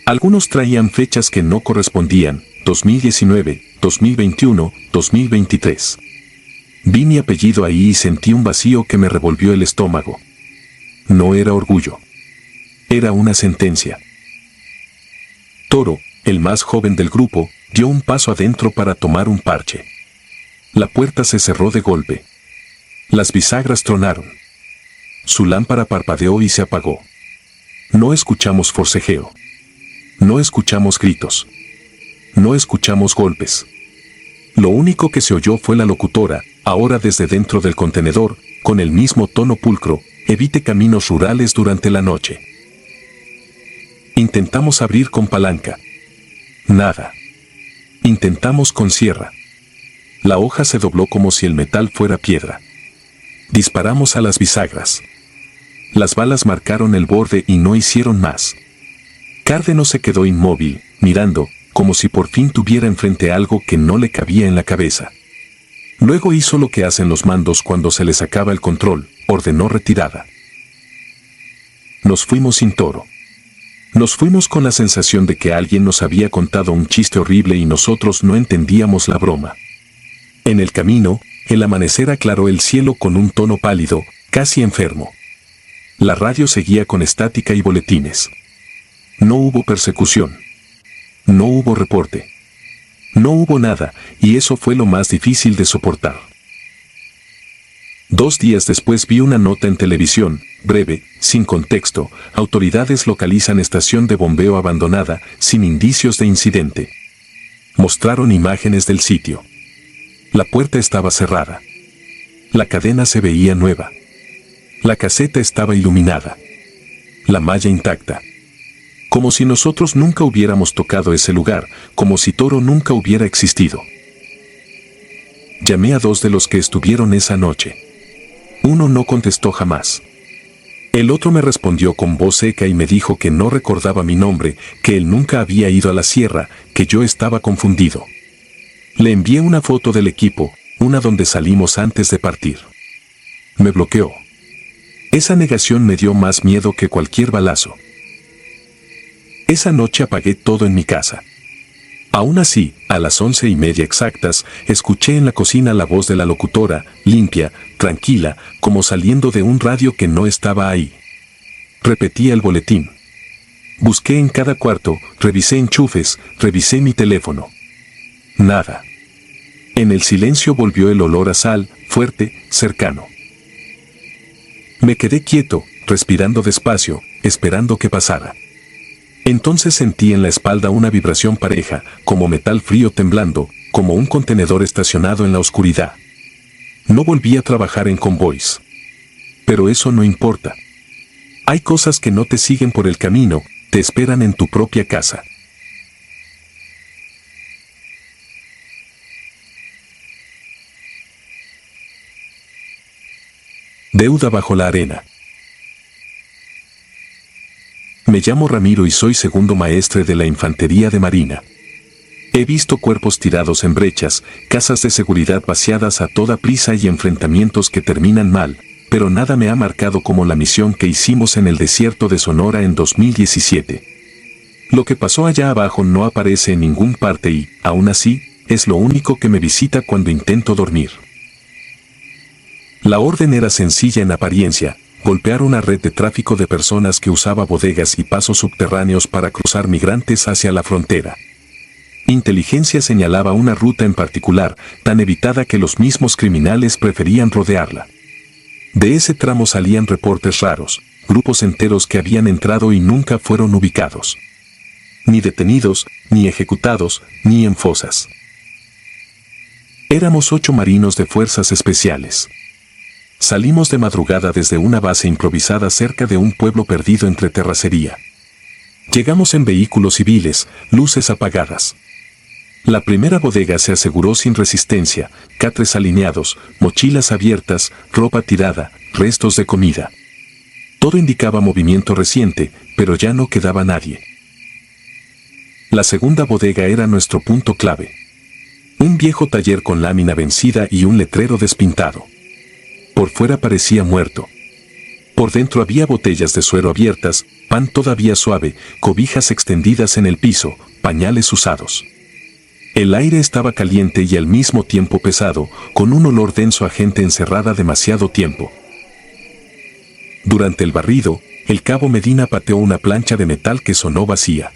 Algunos traían fechas que no correspondían: 2019, 2021, 2023. Vi mi apellido ahí y sentí un vacío que me revolvió el estómago. No era orgullo. Era una sentencia. Toro, el más joven del grupo, dio un paso adentro para tomar un parche. La puerta se cerró de golpe. Las bisagras tronaron. Su lámpara parpadeó y se apagó. No escuchamos forcejeo. No escuchamos gritos. No escuchamos golpes. Lo único que se oyó fue la locutora, ahora desde dentro del contenedor, con el mismo tono pulcro: evite caminos rurales durante la noche. Intentamos abrir con palanca. Nada. Intentamos con sierra. La hoja se dobló como si el metal fuera piedra. Disparamos a las bisagras. Las balas marcaron el borde y no hicieron más. Cárdeno se quedó inmóvil, mirando, como si por fin tuviera enfrente algo que no le cabía en la cabeza. Luego hizo lo que hacen los mandos cuando se les acaba el control: ordenó retirada. Nos fuimos sin Toro. Nos fuimos con la sensación de que alguien nos había contado un chiste horrible y nosotros no entendíamos la broma. En el camino, el amanecer aclaró el cielo con un tono pálido, casi enfermo. La radio seguía con estática y boletines. No hubo persecución. No hubo reporte. No hubo nada, y eso fue lo más difícil de soportar. 2 días después vi una nota en televisión, breve, sin contexto: autoridades localizan estación de bombeo abandonada, sin indicios de incidente. Mostraron imágenes del sitio. La puerta estaba cerrada. La cadena se veía nueva. La caseta estaba iluminada. La malla intacta. Como si nosotros nunca hubiéramos tocado ese lugar, como si Toro nunca hubiera existido. Llamé a 2 de los que estuvieron esa noche. Uno no contestó jamás. El otro me respondió con voz seca y me dijo que no recordaba mi nombre, que él nunca había ido a la sierra, que yo estaba confundido. Le envié una foto del equipo, una donde salimos antes de partir. Me bloqueó. Esa negación me dio más miedo que cualquier balazo. Esa noche apagué todo en mi casa. Aún así, a las 11:30 exactas, escuché en la cocina la voz de la locutora, limpia, tranquila, como saliendo de un radio que no estaba ahí. Repetía el boletín. Busqué en cada cuarto, revisé enchufes, revisé mi teléfono. Nada. En el silencio volvió el olor a sal, fuerte, cercano. Me quedé quieto, respirando despacio, esperando que pasara. Entonces sentí en la espalda una vibración pareja, como metal frío temblando, como un contenedor estacionado en la oscuridad. No volví a trabajar en convoys. Pero eso no importa. Hay cosas que no te siguen por el camino, te esperan en tu propia casa. Deuda bajo la arena. Me llamo Ramiro y soy segundo maestre de la Infantería de Marina. He visto cuerpos tirados en brechas, casas de seguridad vaciadas a toda prisa y enfrentamientos que terminan mal, pero nada me ha marcado como la misión que hicimos en el desierto de Sonora en 2017. Lo que pasó allá abajo no aparece en ningún parte y, aún así, es lo único que me visita cuando intento dormir. La orden era sencilla en apariencia: golpear una red de tráfico de personas que usaba bodegas y pasos subterráneos para cruzar migrantes hacia la frontera. Inteligencia señalaba una ruta en particular, tan evitada que los mismos criminales preferían rodearla. De ese tramo salían reportes raros, grupos enteros que habían entrado y nunca fueron ubicados. Ni detenidos, ni ejecutados, ni en fosas. Éramos 8 marinos de fuerzas especiales. Salimos de madrugada desde una base improvisada cerca de un pueblo perdido entre terracería. Llegamos en vehículos civiles, luces apagadas. La primera bodega se aseguró sin resistencia: catres alineados, mochilas abiertas, ropa tirada, restos de comida. Todo indicaba movimiento reciente, pero ya no quedaba nadie. La segunda bodega era nuestro punto clave. Un viejo taller con lámina vencida y un letrero despintado. Por fuera parecía muerto. Por dentro había botellas de suero abiertas, pan todavía suave, cobijas extendidas en el piso, pañales usados. El aire estaba caliente y al mismo tiempo pesado, con un olor denso a gente encerrada demasiado tiempo. Durante el barrido, el cabo Medina pateó una plancha de metal que sonó vacía.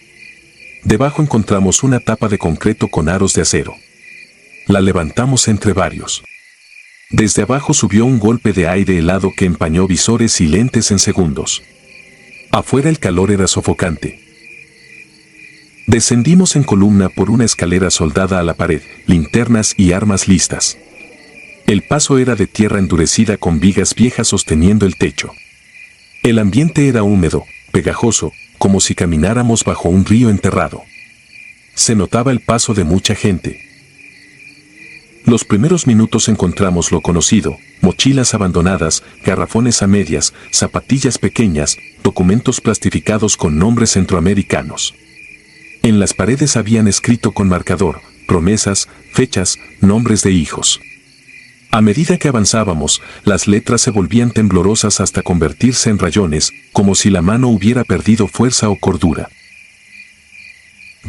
Debajo encontramos una tapa de concreto con aros de acero. La levantamos entre varios. Desde abajo subió un golpe de aire helado que empañó visores y lentes en segundos. Afuera el calor era sofocante. Descendimos en columna por una escalera soldada a la pared, linternas y armas listas. El paso era de tierra endurecida con vigas viejas sosteniendo el techo. El ambiente era húmedo, pegajoso, como si camináramos bajo un río enterrado. Se notaba el paso de mucha gente. Los primeros minutos encontramos lo conocido: mochilas abandonadas, garrafones a medias, zapatillas pequeñas, documentos plastificados con nombres centroamericanos. En las paredes habían escrito con marcador promesas, fechas, nombres de hijos. A medida que avanzábamos, las letras se volvían temblorosas hasta convertirse en rayones, como si la mano hubiera perdido fuerza o cordura.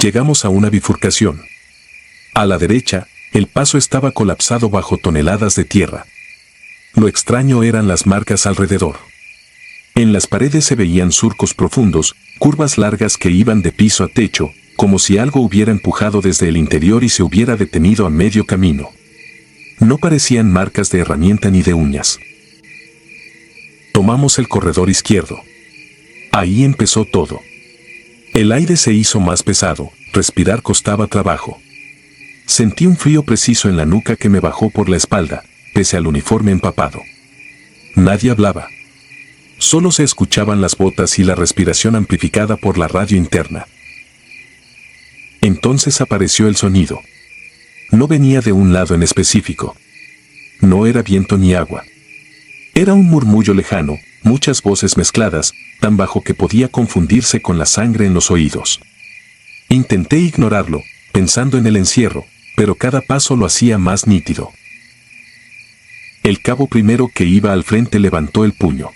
Llegamos a una bifurcación. A la derecha, el paso estaba colapsado bajo toneladas de tierra. Lo extraño eran las marcas alrededor. En las paredes se veían surcos profundos, curvas largas que iban de piso a techo, como si algo hubiera empujado desde el interior y se hubiera detenido a medio camino. No parecían marcas de herramienta ni de uñas. Tomamos el corredor izquierdo. Ahí empezó todo. El aire se hizo más pesado, respirar costaba trabajo. Sentí un frío preciso en la nuca que me bajó por la espalda, pese al uniforme empapado. Nadie hablaba. Solo se escuchaban las botas y la respiración amplificada por la radio interna. Entonces apareció el sonido. No venía de un lado en específico. No era viento ni agua. Era un murmullo lejano, muchas voces mezcladas, tan bajo que podía confundirse con la sangre en los oídos. Intenté ignorarlo, pensando en el encierro, pero cada paso lo hacía más nítido. El cabo primero que iba al frente levantó el puño.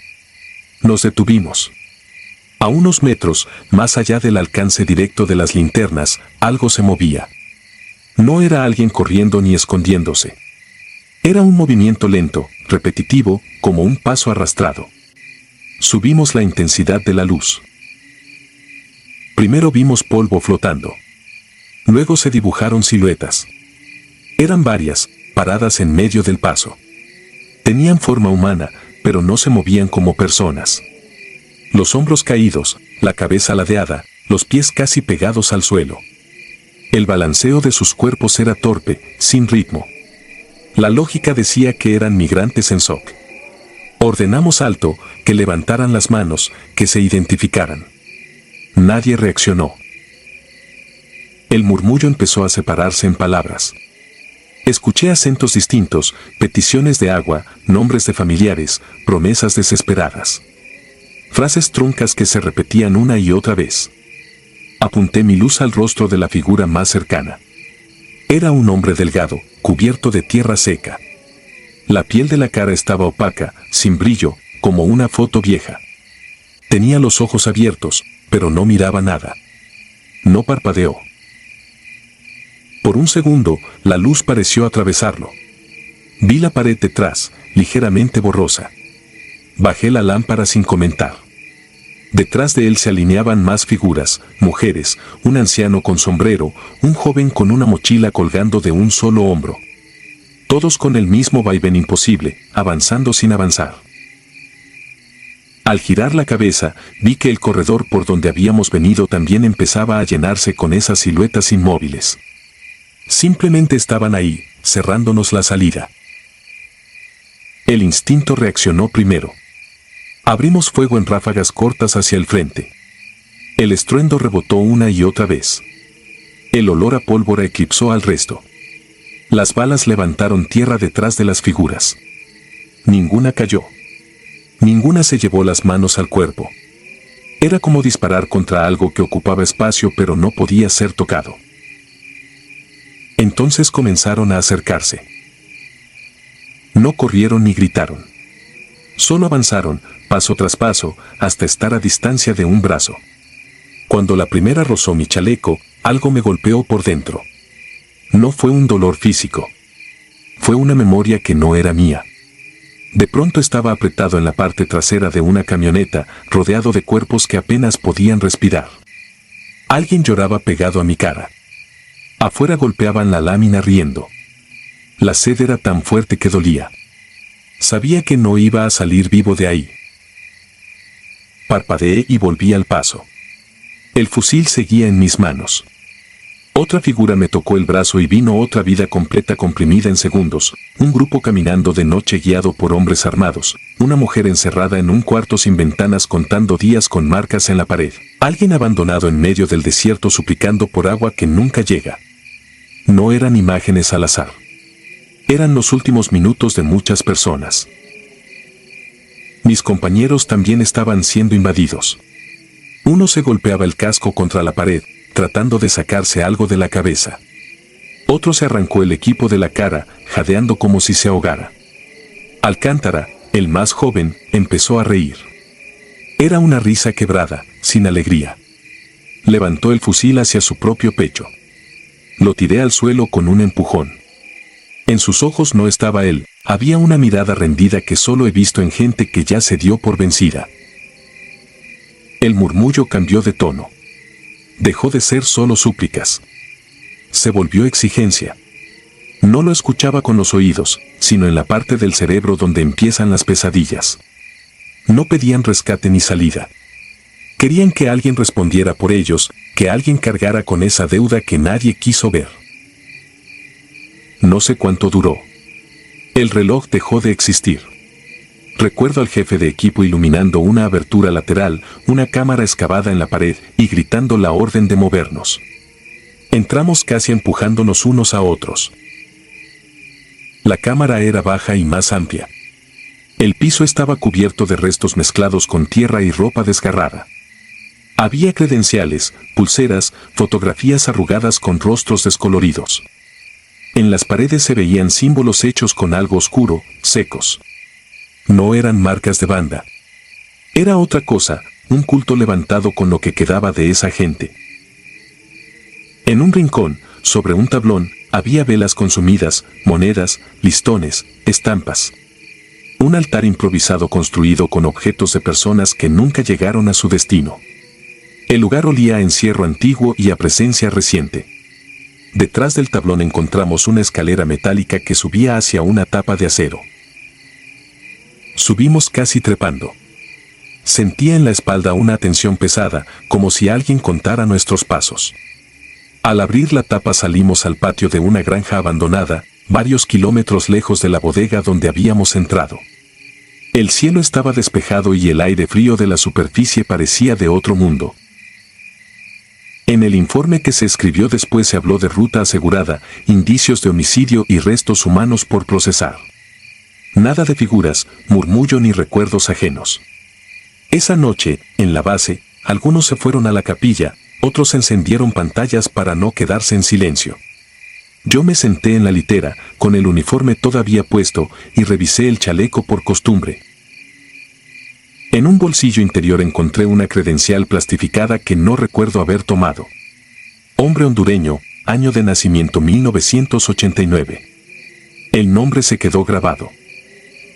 Nos detuvimos. A unos metros, más allá del alcance directo de las linternas, algo se movía. No era alguien corriendo ni escondiéndose. Era un movimiento lento, repetitivo, como un paso arrastrado. Subimos la intensidad de la luz. Primero vimos polvo flotando. Luego se dibujaron siluetas. Eran varias, paradas en medio del paso. Tenían forma humana, pero no se movían como personas. Los hombros caídos, la cabeza ladeada, los pies casi pegados al suelo. El balanceo de sus cuerpos era torpe, sin ritmo. La lógica decía que eran migrantes en shock. Ordenamos alto, que levantaran las manos, que se identificaran. Nadie reaccionó. El murmullo empezó a separarse en palabras. Escuché acentos distintos, peticiones de agua, nombres de familiares, promesas desesperadas. Frases truncas que se repetían una y otra vez. Apunté mi luz al rostro de la figura más cercana. Era un hombre delgado, cubierto de tierra seca. La piel de la cara estaba opaca, sin brillo, como una foto vieja. Tenía los ojos abiertos, pero no miraba nada. No parpadeó. Por un segundo, la luz pareció atravesarlo. Vi la pared detrás, ligeramente borrosa. Bajé la lámpara sin comentar. Detrás de él se alineaban más figuras, mujeres, un anciano con sombrero, un joven con una mochila colgando de un solo hombro. Todos con el mismo vaivén imposible, avanzando sin avanzar. Al girar la cabeza, vi que el corredor por donde habíamos venido también empezaba a llenarse con esas siluetas inmóviles. Simplemente estaban ahí, cerrándonos la salida. El instinto reaccionó primero. Abrimos fuego en ráfagas cortas hacia el frente. El estruendo rebotó una y otra vez. El olor a pólvora eclipsó al resto. Las balas levantaron tierra detrás de las figuras. Ninguna cayó. Ninguna se llevó las manos al cuerpo. Era como disparar contra algo que ocupaba espacio pero no podía ser tocado. Entonces comenzaron a acercarse. No corrieron ni gritaron. Solo avanzaron, paso tras paso, hasta estar a distancia de un brazo. Cuando la primera rozó mi chaleco, algo me golpeó por dentro. No fue un dolor físico. Fue una memoria que no era mía. De pronto estaba apretado en la parte trasera de una camioneta, rodeado de cuerpos que apenas podían respirar. Alguien lloraba pegado a mi cara. Afuera golpeaban la lámina riendo. La sed era tan fuerte que dolía. Sabía que no iba a salir vivo de ahí. Parpadeé y volví al paso. El fusil seguía en mis manos. Otra figura me tocó el brazo y vino otra vida completa comprimida en segundos, un grupo caminando de noche guiado por hombres armados, una mujer encerrada en un cuarto sin ventanas contando días con marcas en la pared, alguien abandonado en medio del desierto suplicando por agua que nunca llega. No eran imágenes al azar. Eran los últimos minutos de muchas personas. Mis compañeros también estaban siendo invadidos. Uno se golpeaba el casco contra la pared, tratando de sacarse algo de la cabeza. Otro se arrancó el equipo de la cara, jadeando como si se ahogara. Alcántara, el más joven, empezó a reír. Era una risa quebrada, sin alegría. Levantó el fusil hacia su propio pecho. Lo tiré al suelo con un empujón. En sus ojos no estaba él, había una mirada rendida que solo he visto en gente que ya se dio por vencida. El murmullo cambió de tono. Dejó de ser solo súplicas. Se volvió exigencia. No lo escuchaba con los oídos, sino en la parte del cerebro donde empiezan las pesadillas. No pedían rescate ni salida. Querían que alguien respondiera por ellos, que alguien cargara con esa deuda que nadie quiso ver. No sé cuánto duró. El reloj dejó de existir. Recuerdo al jefe de equipo iluminando una abertura lateral, una cámara excavada en la pared y gritando la orden de movernos. Entramos casi empujándonos unos a otros. La cámara era baja y más amplia. El piso estaba cubierto de restos mezclados con tierra y ropa desgarrada. Había credenciales, pulseras, fotografías arrugadas con rostros descoloridos. En las paredes se veían símbolos hechos con algo oscuro, secos. No eran marcas de banda. Era otra cosa, un culto levantado con lo que quedaba de esa gente. En un rincón, sobre un tablón, había velas consumidas, monedas, listones, estampas. Un altar improvisado construido con objetos de personas que nunca llegaron a su destino. El lugar olía a encierro antiguo y a presencia reciente. Detrás del tablón encontramos una escalera metálica que subía hacia una tapa de acero. Subimos casi trepando. Sentía en la espalda una tensión pesada, como si alguien contara nuestros pasos. Al abrir la tapa salimos al patio de una granja abandonada, varios kilómetros lejos de la bodega donde habíamos entrado. El cielo estaba despejado y el aire frío de la superficie parecía de otro mundo. En el informe que se escribió después se habló de ruta asegurada, indicios de homicidio y restos humanos por procesar. Nada de figuras, murmullo ni recuerdos ajenos. Esa noche, en la base, algunos se fueron a la capilla, otros encendieron pantallas para no quedarse en silencio. Yo me senté en la litera, con el uniforme todavía puesto, y revisé el chaleco por costumbre. En un bolsillo interior encontré una credencial plastificada que no recuerdo haber tomado. Hombre hondureño, año de nacimiento 1989. El nombre se quedó grabado.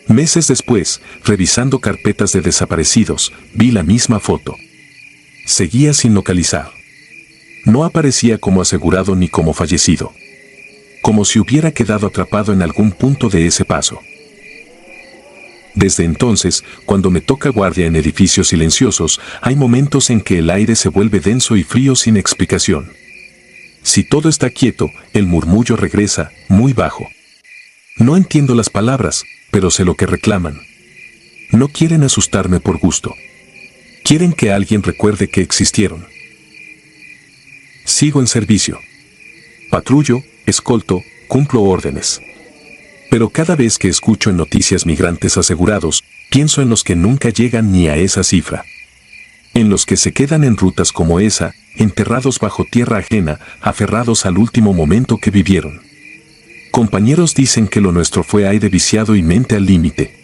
Meses después, revisando carpetas de desaparecidos, vi la misma foto. Seguía sin localizar. No aparecía como asegurado ni como fallecido. Como si hubiera quedado atrapado en algún punto de ese paso. Desde entonces, cuando me toca guardia en edificios silenciosos, hay momentos en que el aire se vuelve denso y frío sin explicación. Si todo está quieto, el murmullo regresa, muy bajo. No entiendo las palabras, pero sé lo que reclaman. No quieren asustarme por gusto. Quieren que alguien recuerde que existieron. Sigo en servicio. Patrullo, escolto, cumplo órdenes. Pero cada vez que escucho en noticias migrantes asegurados, pienso en los que nunca llegan ni a esa cifra. En los que se quedan en rutas como esa, enterrados bajo tierra ajena, aferrados al último momento que vivieron. Compañeros dicen que lo nuestro fue aire viciado y mente al límite.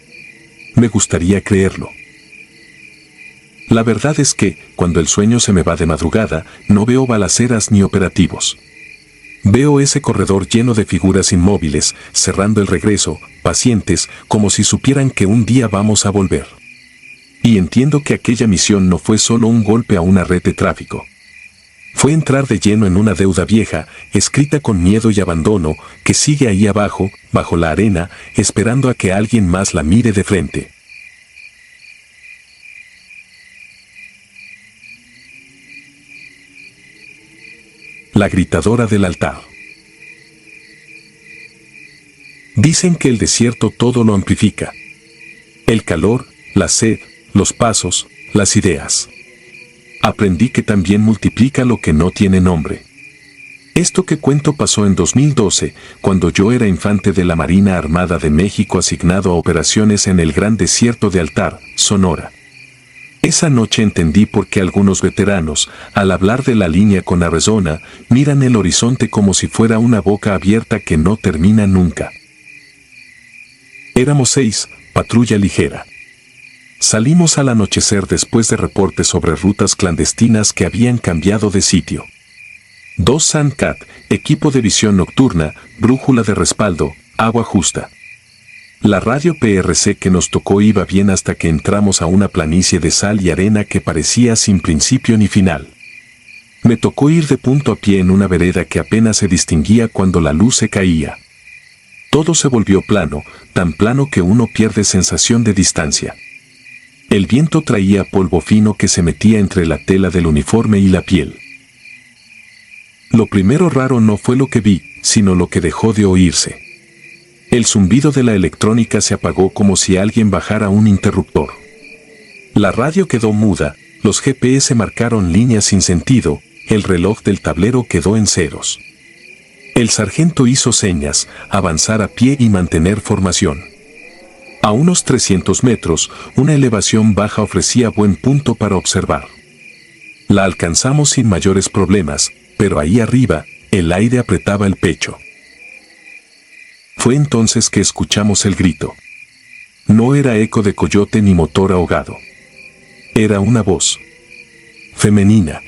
Me gustaría creerlo. La verdad es que, cuando el sueño se me va de madrugada, no veo balaceras ni operativos. Veo ese corredor lleno de figuras inmóviles, cerrando el regreso, pacientes, como si supieran que un día vamos a volver. Y entiendo que aquella misión no fue solo un golpe a una red de tráfico. Fue entrar de lleno en una deuda vieja, escrita con miedo y abandono, que sigue ahí abajo, bajo la arena, esperando a que alguien más la mire de frente. La gritadora del altar. Dicen que el desierto todo lo amplifica. El calor, la sed, los pasos, las ideas. Aprendí que también multiplica lo que no tiene nombre. Esto que cuento pasó en 2012, cuando yo era infante de la Marina Armada de México asignado a operaciones en el Gran Desierto de Altar, Sonora. Esa noche entendí por qué algunos veteranos, al hablar de la línea con Arizona, miran el horizonte como si fuera una boca abierta que no termina nunca. Éramos 6, patrulla ligera. Salimos al anochecer después de reportes sobre rutas clandestinas que habían cambiado de sitio. 2 Sandcat, equipo de visión nocturna, brújula de respaldo, agua justa. La radio PRC que nos tocó iba bien hasta que entramos a una planicie de sal y arena que parecía sin principio ni final. Me tocó ir de punto a pie en una vereda que apenas se distinguía cuando la luz se caía. Todo se volvió plano, tan plano que uno pierde sensación de distancia. El viento traía polvo fino que se metía entre la tela del uniforme y la piel. Lo primero raro no fue lo que vi, sino lo que dejó de oírse. El zumbido de la electrónica se apagó como si alguien bajara un interruptor. La radio quedó muda, los GPS marcaron líneas sin sentido, el reloj del tablero quedó en ceros. El sargento hizo señas, avanzar a pie y mantener formación. A unos 300 metros, una elevación baja ofrecía buen punto para observar. La alcanzamos sin mayores problemas, pero ahí arriba, el aire apretaba el pecho. Fue entonces que escuchamos el grito. No era eco de coyote ni motor ahogado. Era una voz. Femenina.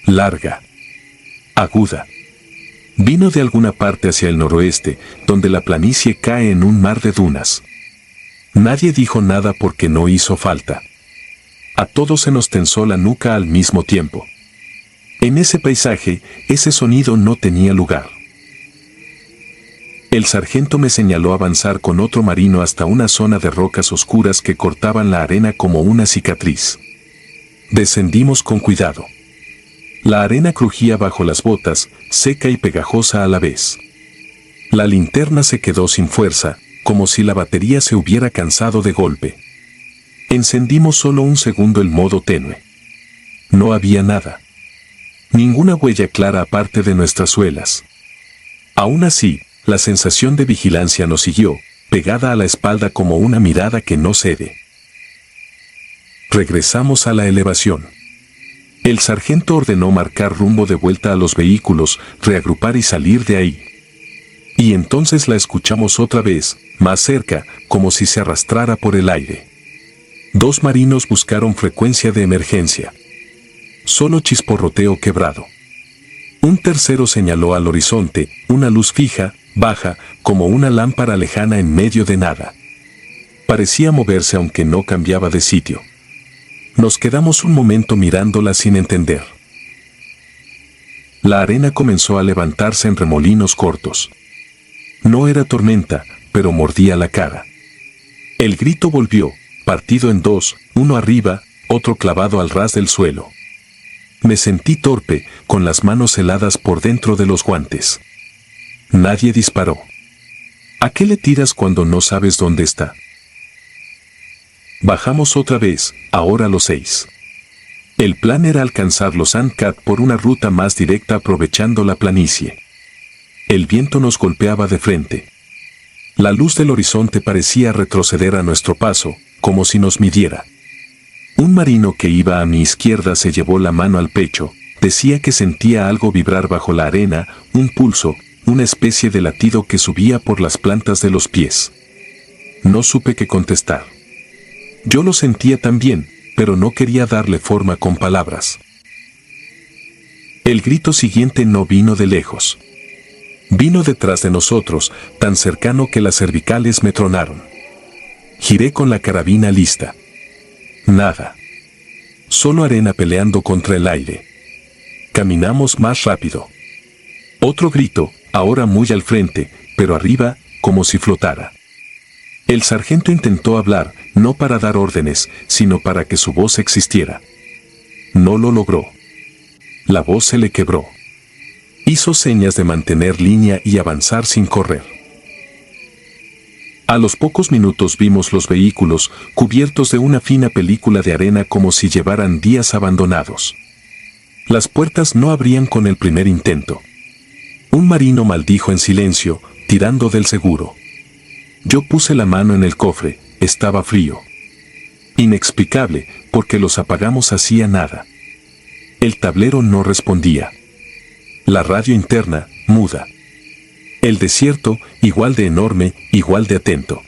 Larga. Aguda. Vino de alguna parte hacia el noroeste, donde la planicie cae en un mar de dunas. Nadie dijo nada porque no hizo falta. A todos se nos tensó la nuca al mismo tiempo. En ese paisaje, ese sonido no tenía lugar. El sargento me señaló avanzar con otro marino hasta una zona de rocas oscuras que cortaban la arena como una cicatriz. Descendimos con cuidado. La arena crujía bajo las botas, seca y pegajosa a la vez. La linterna se quedó sin fuerza, como si la batería se hubiera cansado de golpe. Encendimos solo un segundo el modo tenue. No había nada. Ninguna huella clara aparte de nuestras suelas. Aún así, la sensación de vigilancia nos siguió, pegada a la espalda como una mirada que no cede. Regresamos a la elevación. El sargento ordenó marcar rumbo de vuelta a los vehículos, reagrupar y salir de ahí. Y entonces la escuchamos otra vez, más cerca, como si se arrastrara por el aire. 2 marinos buscaron frecuencia de emergencia. Solo chisporroteo quebrado. Un tercero señaló al horizonte, una luz fija, baja, como una lámpara lejana en medio de nada. Parecía moverse aunque no cambiaba de sitio. Nos quedamos un momento mirándola sin entender. La arena comenzó a levantarse en remolinos cortos. No era tormenta, pero mordía la cara. El grito volvió, partido en 2, uno arriba, otro clavado al ras del suelo. Me sentí torpe, con las manos heladas por dentro de los guantes. Nadie disparó. ¿A qué le tiras cuando no sabes dónde está? Bajamos otra vez, ahora los 6. El plan era alcanzar los Sandcat por una ruta más directa aprovechando la planicie. El viento nos golpeaba de frente. La luz del horizonte parecía retroceder a nuestro paso, como si nos midiera. Un marino que iba a mi izquierda se llevó la mano al pecho, decía que sentía algo vibrar bajo la arena, un pulso, una especie de latido que subía por las plantas de los pies. No supe qué contestar. Yo lo sentía también, pero no quería darle forma con palabras. El grito siguiente no vino de lejos. Vino detrás de nosotros, tan cercano que las cervicales me tronaron. Giré con la carabina lista. Nada. Solo arena peleando contra el aire. Caminamos más rápido. Otro grito, ahora muy al frente, pero arriba, como si flotara. El sargento intentó hablar, no para dar órdenes, sino para que su voz existiera. No lo logró. La voz se le quebró. Hizo señas de mantener línea y avanzar sin correr. A los pocos minutos vimos los vehículos cubiertos de una fina película de arena como si llevaran días abandonados. Las puertas no abrían con el primer intento. Un marino maldijo en silencio, tirando del seguro. Yo puse la mano en el cofre, estaba frío. Inexplicable, porque los apagamos hacía nada. El tablero no respondía. La radio interna, muda. El desierto, igual de enorme, igual de atento.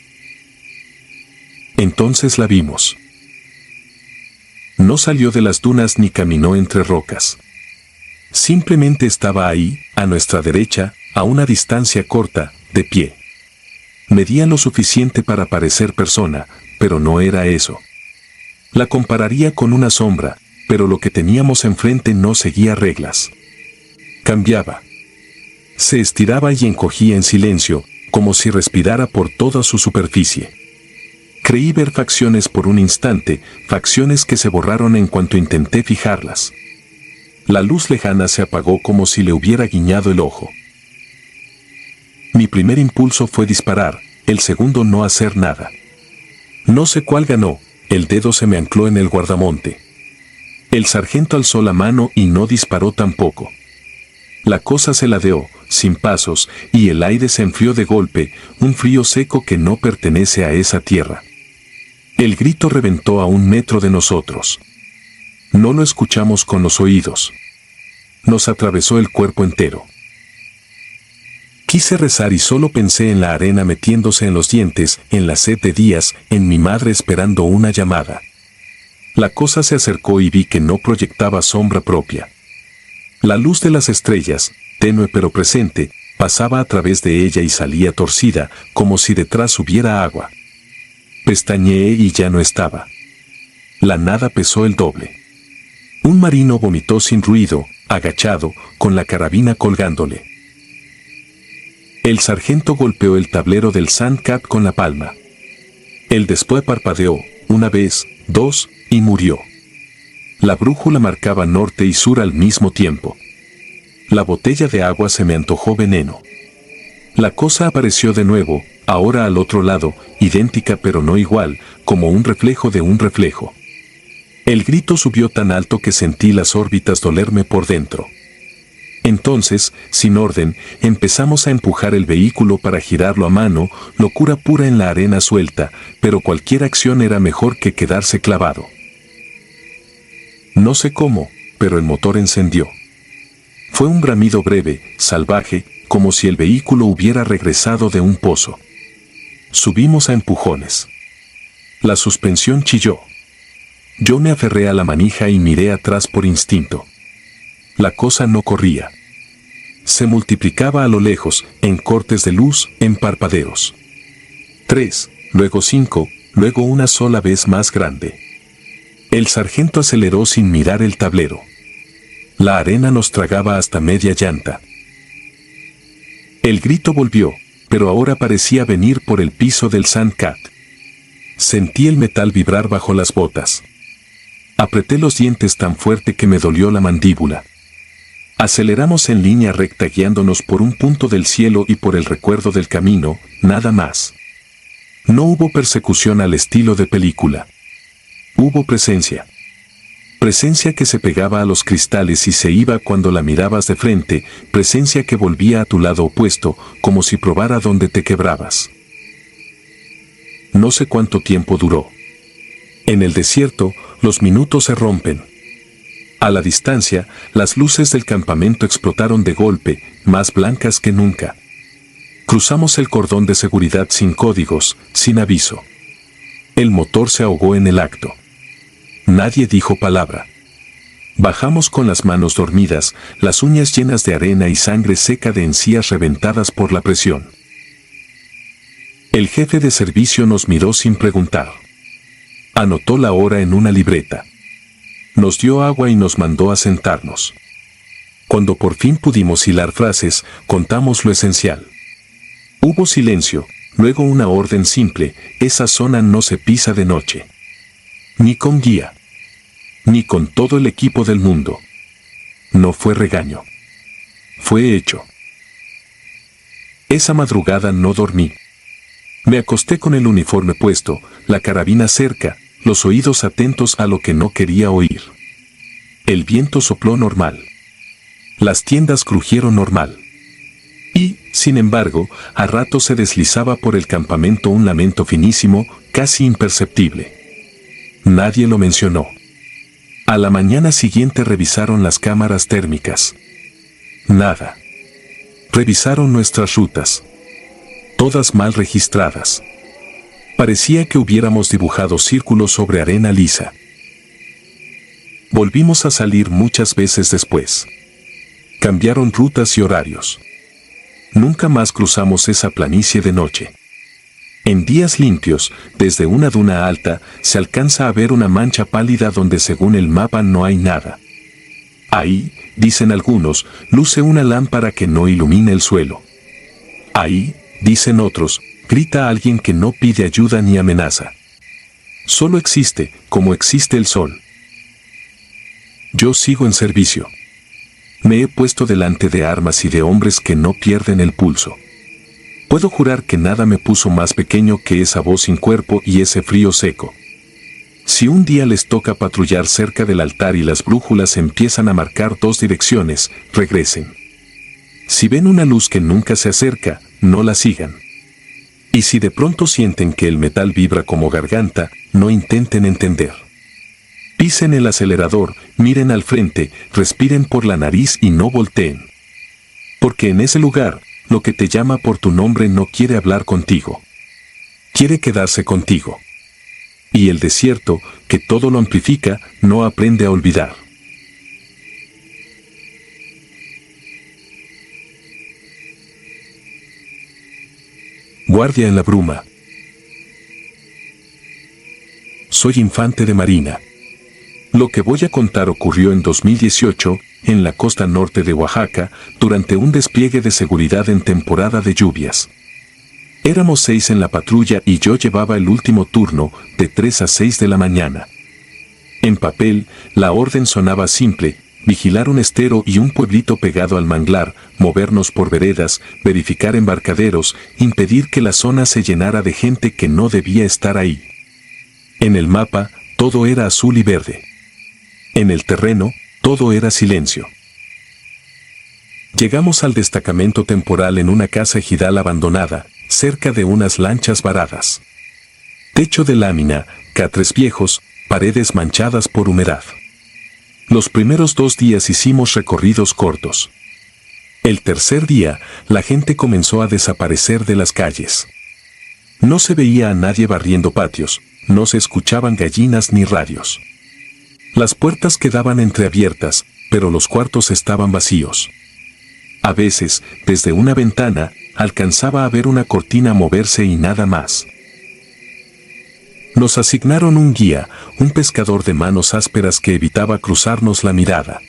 Entonces la vimos. No salió de las dunas ni caminó entre rocas. Simplemente estaba ahí, a nuestra derecha, a una distancia corta, de pie. Medía lo suficiente para parecer persona, pero no era eso. La compararía con una sombra, pero lo que teníamos enfrente no seguía reglas. Cambiaba. Se estiraba y encogía en silencio, como si respirara por toda su superficie. Creí ver facciones por un instante, facciones que se borraron en cuanto intenté fijarlas. La luz lejana se apagó como si le hubiera guiñado el ojo. Mi primer impulso fue disparar, el segundo no hacer nada. No sé cuál ganó, el dedo se me ancló en el guardamonte. El sargento alzó la mano y no disparó tampoco. La cosa se ladeó, sin pasos, y el aire se enfrió de golpe, un frío seco que no pertenece a esa tierra. El grito reventó a 1 metro de nosotros. No lo escuchamos con los oídos. Nos atravesó el cuerpo entero. Quise rezar y solo pensé en la arena metiéndose en los dientes, en la sed de días, en mi madre esperando una llamada. La cosa se acercó y vi que no proyectaba sombra propia. La luz de las estrellas, tenue pero presente, pasaba a través de ella y salía torcida, como si detrás hubiera agua. Pestañeé y ya no estaba. La nada pesó el doble. Un marino vomitó sin ruido, agachado, con la carabina colgándole. El sargento golpeó el tablero del Sandcat con la palma. El después parpadeó, una vez, 2, y murió. La brújula marcaba norte y sur al mismo tiempo. La botella de agua se me antojó veneno. La cosa apareció de nuevo, ahora al otro lado, idéntica pero no igual, como un reflejo de un reflejo. El grito subió tan alto que sentí las órbitas dolerme por dentro. Entonces, sin orden, empezamos a empujar el vehículo para girarlo a mano, locura pura en la arena suelta, pero cualquier acción era mejor que quedarse clavado. No sé cómo, pero el motor encendió. Fue un bramido breve, salvaje, como si el vehículo hubiera regresado de un pozo. Subimos a empujones. La suspensión chilló. Yo me aferré a la manija y miré atrás por instinto. La cosa no corría. Se multiplicaba a lo lejos, en cortes de luz, en parpadeos. 3, luego 5, luego una sola vez más grande. El sargento aceleró sin mirar el tablero. La arena nos tragaba hasta media llanta. El grito volvió, pero ahora parecía venir por el piso del Sandcat. Sentí el metal vibrar bajo las botas. Apreté los dientes tan fuerte que me dolió la mandíbula. Aceleramos en línea recta guiándonos por un punto del cielo y por el recuerdo del camino, nada más. No hubo persecución al estilo de película. Hubo presencia. Presencia que se pegaba a los cristales y se iba cuando la mirabas de frente, presencia que volvía a tu lado opuesto, como si probara dónde te quebrabas. No sé cuánto tiempo duró. En el desierto, los minutos se rompen. A la distancia, las luces del campamento explotaron de golpe, más blancas que nunca. Cruzamos el cordón de seguridad sin códigos, sin aviso. El motor se ahogó en el acto. Nadie dijo palabra. Bajamos con las manos dormidas, las uñas llenas de arena y sangre seca de encías reventadas por la presión. El jefe de servicio nos miró sin preguntar. Anotó la hora en una libreta. Nos dio agua y nos mandó a sentarnos. Cuando por fin pudimos hilar frases, contamos lo esencial. Hubo silencio, luego una orden simple: esa zona no se pisa de noche. Ni con guía. Ni con todo el equipo del mundo. No fue regaño. Fue hecho. Esa madrugada no dormí. Me acosté con el uniforme puesto, la carabina cerca, los oídos atentos a lo que no quería oír. El viento sopló normal. Las tiendas crujieron normal. Y, sin embargo, a ratos se deslizaba por el campamento un lamento finísimo, casi imperceptible. Nadie lo mencionó. A la mañana siguiente revisaron las cámaras térmicas. Nada. Revisaron nuestras rutas. Todas mal registradas. Parecía que hubiéramos dibujado círculos sobre arena lisa. Volvimos a salir muchas veces después. Cambiaron rutas y horarios. Nunca más cruzamos esa planicie de noche. En días limpios, desde una duna alta, se alcanza a ver una mancha pálida donde según el mapa no hay nada. Ahí, dicen algunos, luce una lámpara que no ilumina el suelo. Ahí, dicen otros, grita alguien que no pide ayuda ni amenaza. Solo existe, como existe el sol. Yo sigo en servicio. Me he puesto delante de armas y de hombres que no pierden el pulso. Puedo jurar que nada me puso más pequeño que esa voz sin cuerpo y ese frío seco. Si un día les toca patrullar cerca del altar y las brújulas empiezan a marcar 2 direcciones, regresen. Si ven una luz que nunca se acerca, no la sigan. Y si de pronto sienten que el metal vibra como garganta, no intenten entender. Pisen el acelerador, miren al frente, respiren por la nariz y no volteen. Porque en ese lugar, lo que te llama por tu nombre no quiere hablar contigo. Quiere quedarse contigo. Y el desierto, que todo lo amplifica, no aprende a olvidar. Guardia en la bruma. Soy infante de marina. Lo que voy a contar ocurrió en 2018, en la costa norte de Oaxaca, durante un despliegue de seguridad en temporada de lluvias. Éramos 6 en la patrulla y yo llevaba el último turno, de 3 a 6 de la mañana. En papel, la orden sonaba simple: vigilar un estero y un pueblito pegado al manglar, movernos por veredas, verificar embarcaderos, impedir que la zona se llenara de gente que no debía estar ahí. En el mapa, todo era azul y verde. En el terreno, todo era silencio. Llegamos al destacamento temporal en una casa ejidal abandonada, cerca de unas lanchas varadas. Techo de lámina, catres viejos, paredes manchadas por humedad. Los primeros 2 días hicimos recorridos cortos. El tercer día, la gente comenzó a desaparecer de las calles. No se veía a nadie barriendo patios, no se escuchaban gallinas ni radios. Las puertas quedaban entreabiertas, pero los cuartos estaban vacíos. A veces, desde una ventana, alcanzaba a ver una cortina moverse y nada más. Nos asignaron un guía, un pescador de manos ásperas que evitaba cruzarnos la mirada.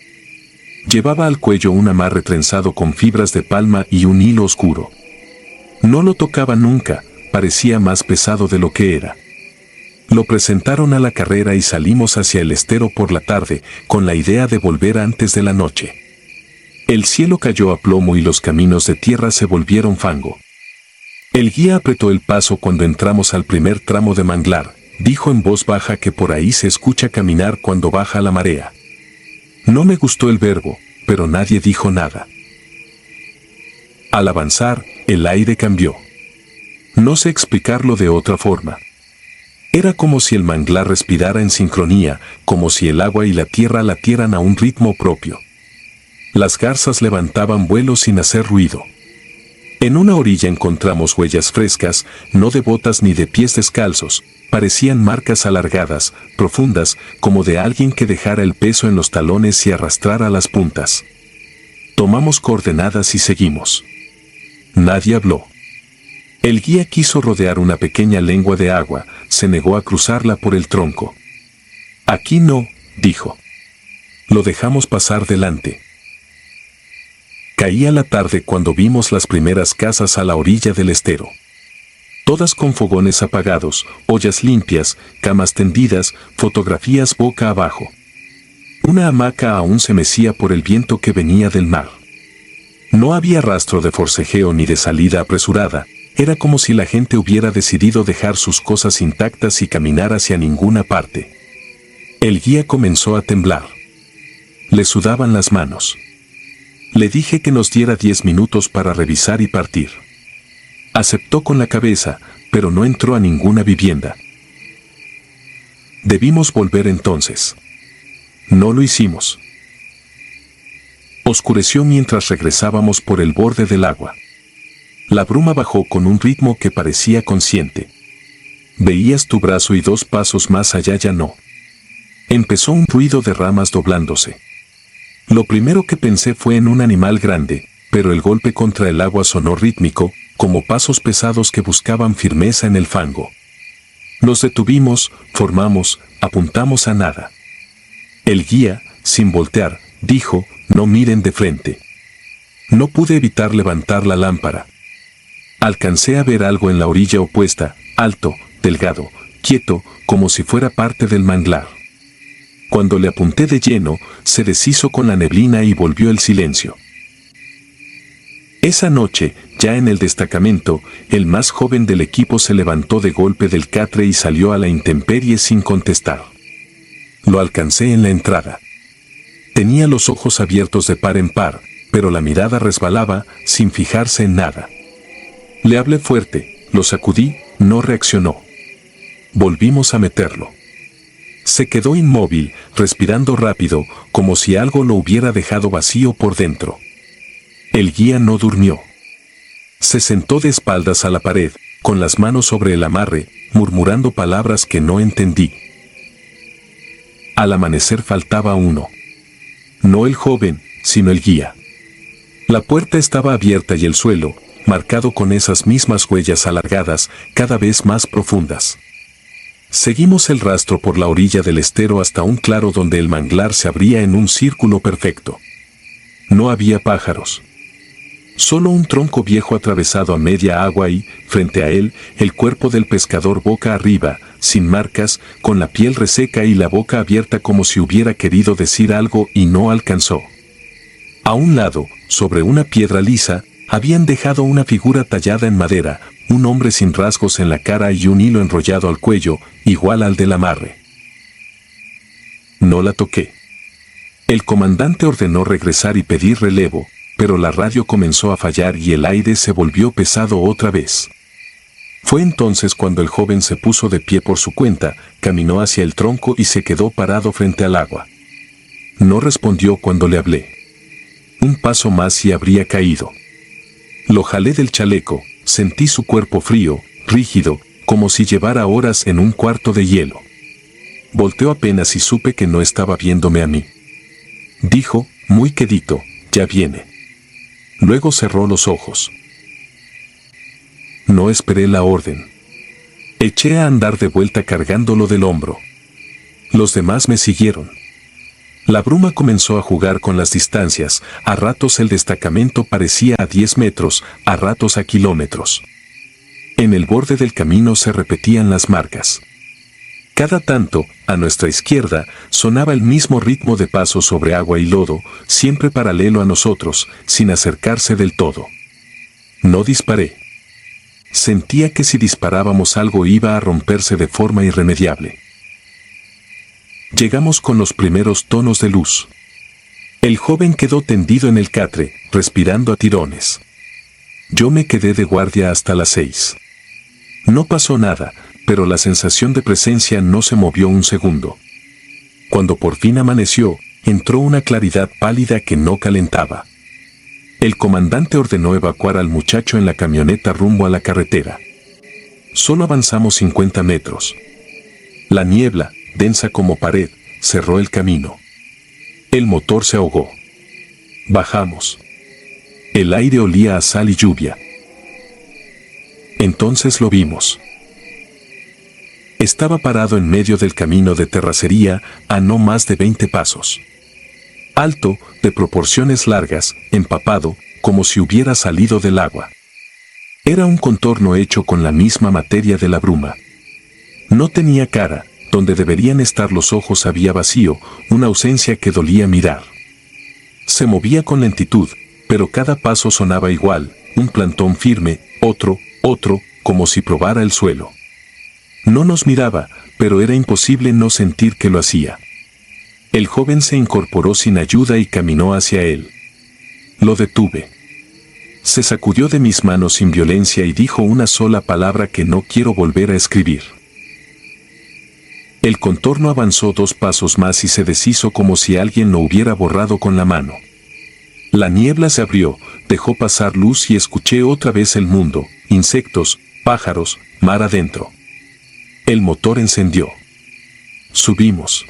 Llevaba al cuello un amarre trenzado con fibras de palma y un hilo oscuro. No lo tocaba nunca, parecía más pesado de lo que era. Lo presentaron a la carrera y salimos hacia el estero por la tarde, con la idea de volver antes de la noche. El cielo cayó a plomo y los caminos de tierra se volvieron fango. El guía apretó el paso cuando entramos al primer tramo de manglar. Dijo en voz baja que por ahí se escucha caminar cuando baja la marea. No me gustó el verbo, pero nadie dijo nada. Al avanzar, el aire cambió. No sé explicarlo de otra forma. Era como si el manglar respirara en sincronía, como si el agua y la tierra latieran a un ritmo propio. Las garzas levantaban vuelo sin hacer ruido. En una orilla encontramos huellas frescas, no de botas ni de pies descalzos, parecían marcas alargadas, profundas, como de alguien que dejara el peso en los talones y arrastrara las puntas. Tomamos coordenadas y seguimos. Nadie habló. El guía quiso rodear una pequeña lengua de agua, se negó a cruzarla por el tronco. Aquí no, dijo. Lo dejamos pasar delante. Caía la tarde cuando vimos las primeras casas a la orilla del estero. Todas con fogones apagados, ollas limpias, camas tendidas, fotografías boca abajo. Una hamaca aún se mecía por el viento que venía del mar. No había rastro de forcejeo ni de salida apresurada. Era como si la gente hubiera decidido dejar sus cosas intactas y caminar hacia ninguna parte. El guía comenzó a temblar. Le sudaban las manos. Le dije que nos diera 10 minutos para revisar y partir. Aceptó con la cabeza, pero no entró a ninguna vivienda. Debimos volver entonces. No lo hicimos. Oscureció mientras regresábamos por el borde del agua. La bruma bajó con un ritmo que parecía consciente. Veías tu brazo y 2 pasos más allá ya no. Empezó un ruido de ramas doblándose. Lo primero que pensé fue en un animal grande, pero el golpe contra el agua sonó rítmico, como pasos pesados que buscaban firmeza en el fango. Nos detuvimos, formamos, apuntamos a nada. El guía, sin voltear, dijo, no miren de frente. No pude evitar levantar la lámpara. Alcancé a ver algo en la orilla opuesta, alto, delgado, quieto, como si fuera parte del manglar. Cuando le apunté de lleno, se deshizo con la neblina y volvió el silencio. Esa noche, ya en el destacamento, el más joven del equipo se levantó de golpe del catre y salió a la intemperie sin contestar. Lo alcancé en la entrada. Tenía los ojos abiertos de par en par, pero la mirada resbalaba, sin fijarse en nada. Le hablé fuerte, lo sacudí, no reaccionó. Volvimos a meterlo. Se quedó inmóvil, respirando rápido, como si algo lo hubiera dejado vacío por dentro. El guía no durmió. Se sentó de espaldas a la pared, con las manos sobre el amarre, murmurando palabras que no entendí. Al amanecer faltaba uno. No el joven, sino el guía. La puerta estaba abierta y el suelo, marcado con esas mismas huellas alargadas, cada vez más profundas. Seguimos el rastro por la orilla del estero hasta un claro donde el manglar se abría en un círculo perfecto. No había pájaros. Solo un tronco viejo atravesado a media agua y, frente a él, el cuerpo del pescador boca arriba, sin marcas, con la piel reseca y la boca abierta como si hubiera querido decir algo y no alcanzó. A un lado, sobre una piedra lisa, habían dejado una figura tallada en madera, un hombre sin rasgos en la cara y un hilo enrollado al cuello, igual al del amarre. No la toqué. El comandante ordenó regresar y pedir relevo, pero la radio comenzó a fallar y el aire se volvió pesado otra vez. Fue entonces cuando el joven se puso de pie por su cuenta, caminó hacia el tronco y se quedó parado frente al agua. No respondió cuando le hablé. Un paso más y habría caído. Lo jalé del chaleco, sentí su cuerpo frío, rígido, como si llevara horas en un cuarto de hielo. Volteó apenas y supe que no estaba viéndome a mí. Dijo, muy quedito, ya viene. Luego cerró los ojos. No esperé la orden. Eché a andar de vuelta cargándolo del hombro. Los demás me siguieron. La bruma comenzó a jugar con las distancias, a ratos el destacamento parecía a 10 metros, a ratos a kilómetros. En el borde del camino se repetían las marcas. Cada tanto, a nuestra izquierda, sonaba el mismo ritmo de paso sobre agua y lodo, siempre paralelo a nosotros, sin acercarse del todo. No disparé. Sentía que si disparábamos algo iba a romperse de forma irremediable. Llegamos con los primeros tonos de luz. El joven quedó tendido en el catre, respirando a tirones. Yo me quedé de guardia hasta las 6. No pasó nada, pero la sensación de presencia no se movió un segundo. Cuando por fin amaneció, entró una claridad pálida que no calentaba. El comandante ordenó evacuar al muchacho en la camioneta rumbo a la carretera. Solo avanzamos 50 metros. La niebla, densa como pared, cerró el camino. El motor se ahogó. Bajamos. El aire olía a sal y lluvia. Entonces lo vimos. Estaba parado en medio del camino de terracería, a no más de 20 pasos. Alto, de proporciones largas, empapado, como si hubiera salido del agua. Era un contorno hecho con la misma materia de la bruma. No tenía cara, donde deberían estar los ojos había vacío, una ausencia que dolía mirar. Se movía con lentitud, pero cada paso sonaba igual, un plantón firme, otro, como si probara el suelo. No nos miraba, pero era imposible no sentir que lo hacía. El joven se incorporó sin ayuda y caminó hacia él. Lo detuve. Se sacudió de mis manos sin violencia y dijo una sola palabra que no quiero volver a escribir. El contorno avanzó 2 pasos más y se deshizo como si alguien lo hubiera borrado con la mano. La niebla se abrió, dejó pasar luz y escuché otra vez el mundo, insectos, pájaros, mar adentro. El motor encendió. Subimos.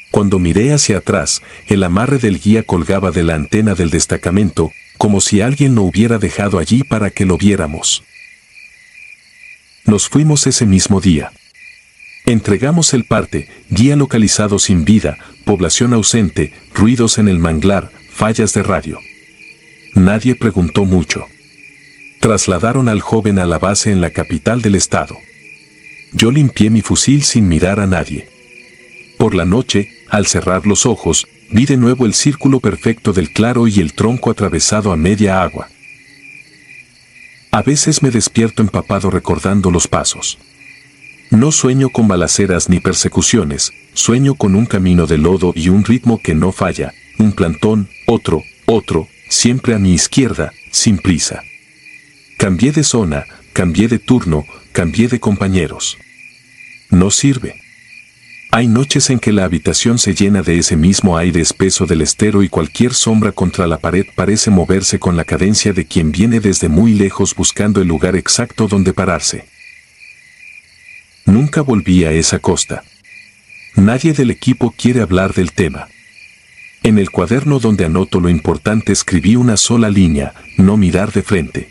Cuando miré hacia atrás, el amarre del guía colgaba de la antena del destacamento, como si alguien lo hubiera dejado allí para que lo viéramos. Nos fuimos ese mismo día. Entregamos el parte, guía localizado sin vida, población ausente, ruidos en el manglar, fallas de radio. Nadie preguntó mucho. Trasladaron al joven a la base en la capital del estado. Yo limpié mi fusil sin mirar a nadie. Por la noche, al cerrar los ojos, vi de nuevo el círculo perfecto del claro y el tronco atravesado a media agua. A veces me despierto empapado recordando los pasos. No sueño con balaceras ni persecuciones, sueño con un camino de lodo y un ritmo que no falla, un plantón, otro, siempre a mi izquierda, sin prisa. Cambié de zona, cambié de turno, cambié de compañeros. No sirve. Hay noches en que la habitación se llena de ese mismo aire espeso del estero y cualquier sombra contra la pared parece moverse con la cadencia de quien viene desde muy lejos buscando el lugar exacto donde pararse. Nunca volví a esa costa. Nadie del equipo quiere hablar del tema. En el cuaderno donde anoto lo importante escribí una sola línea, no mirar de frente.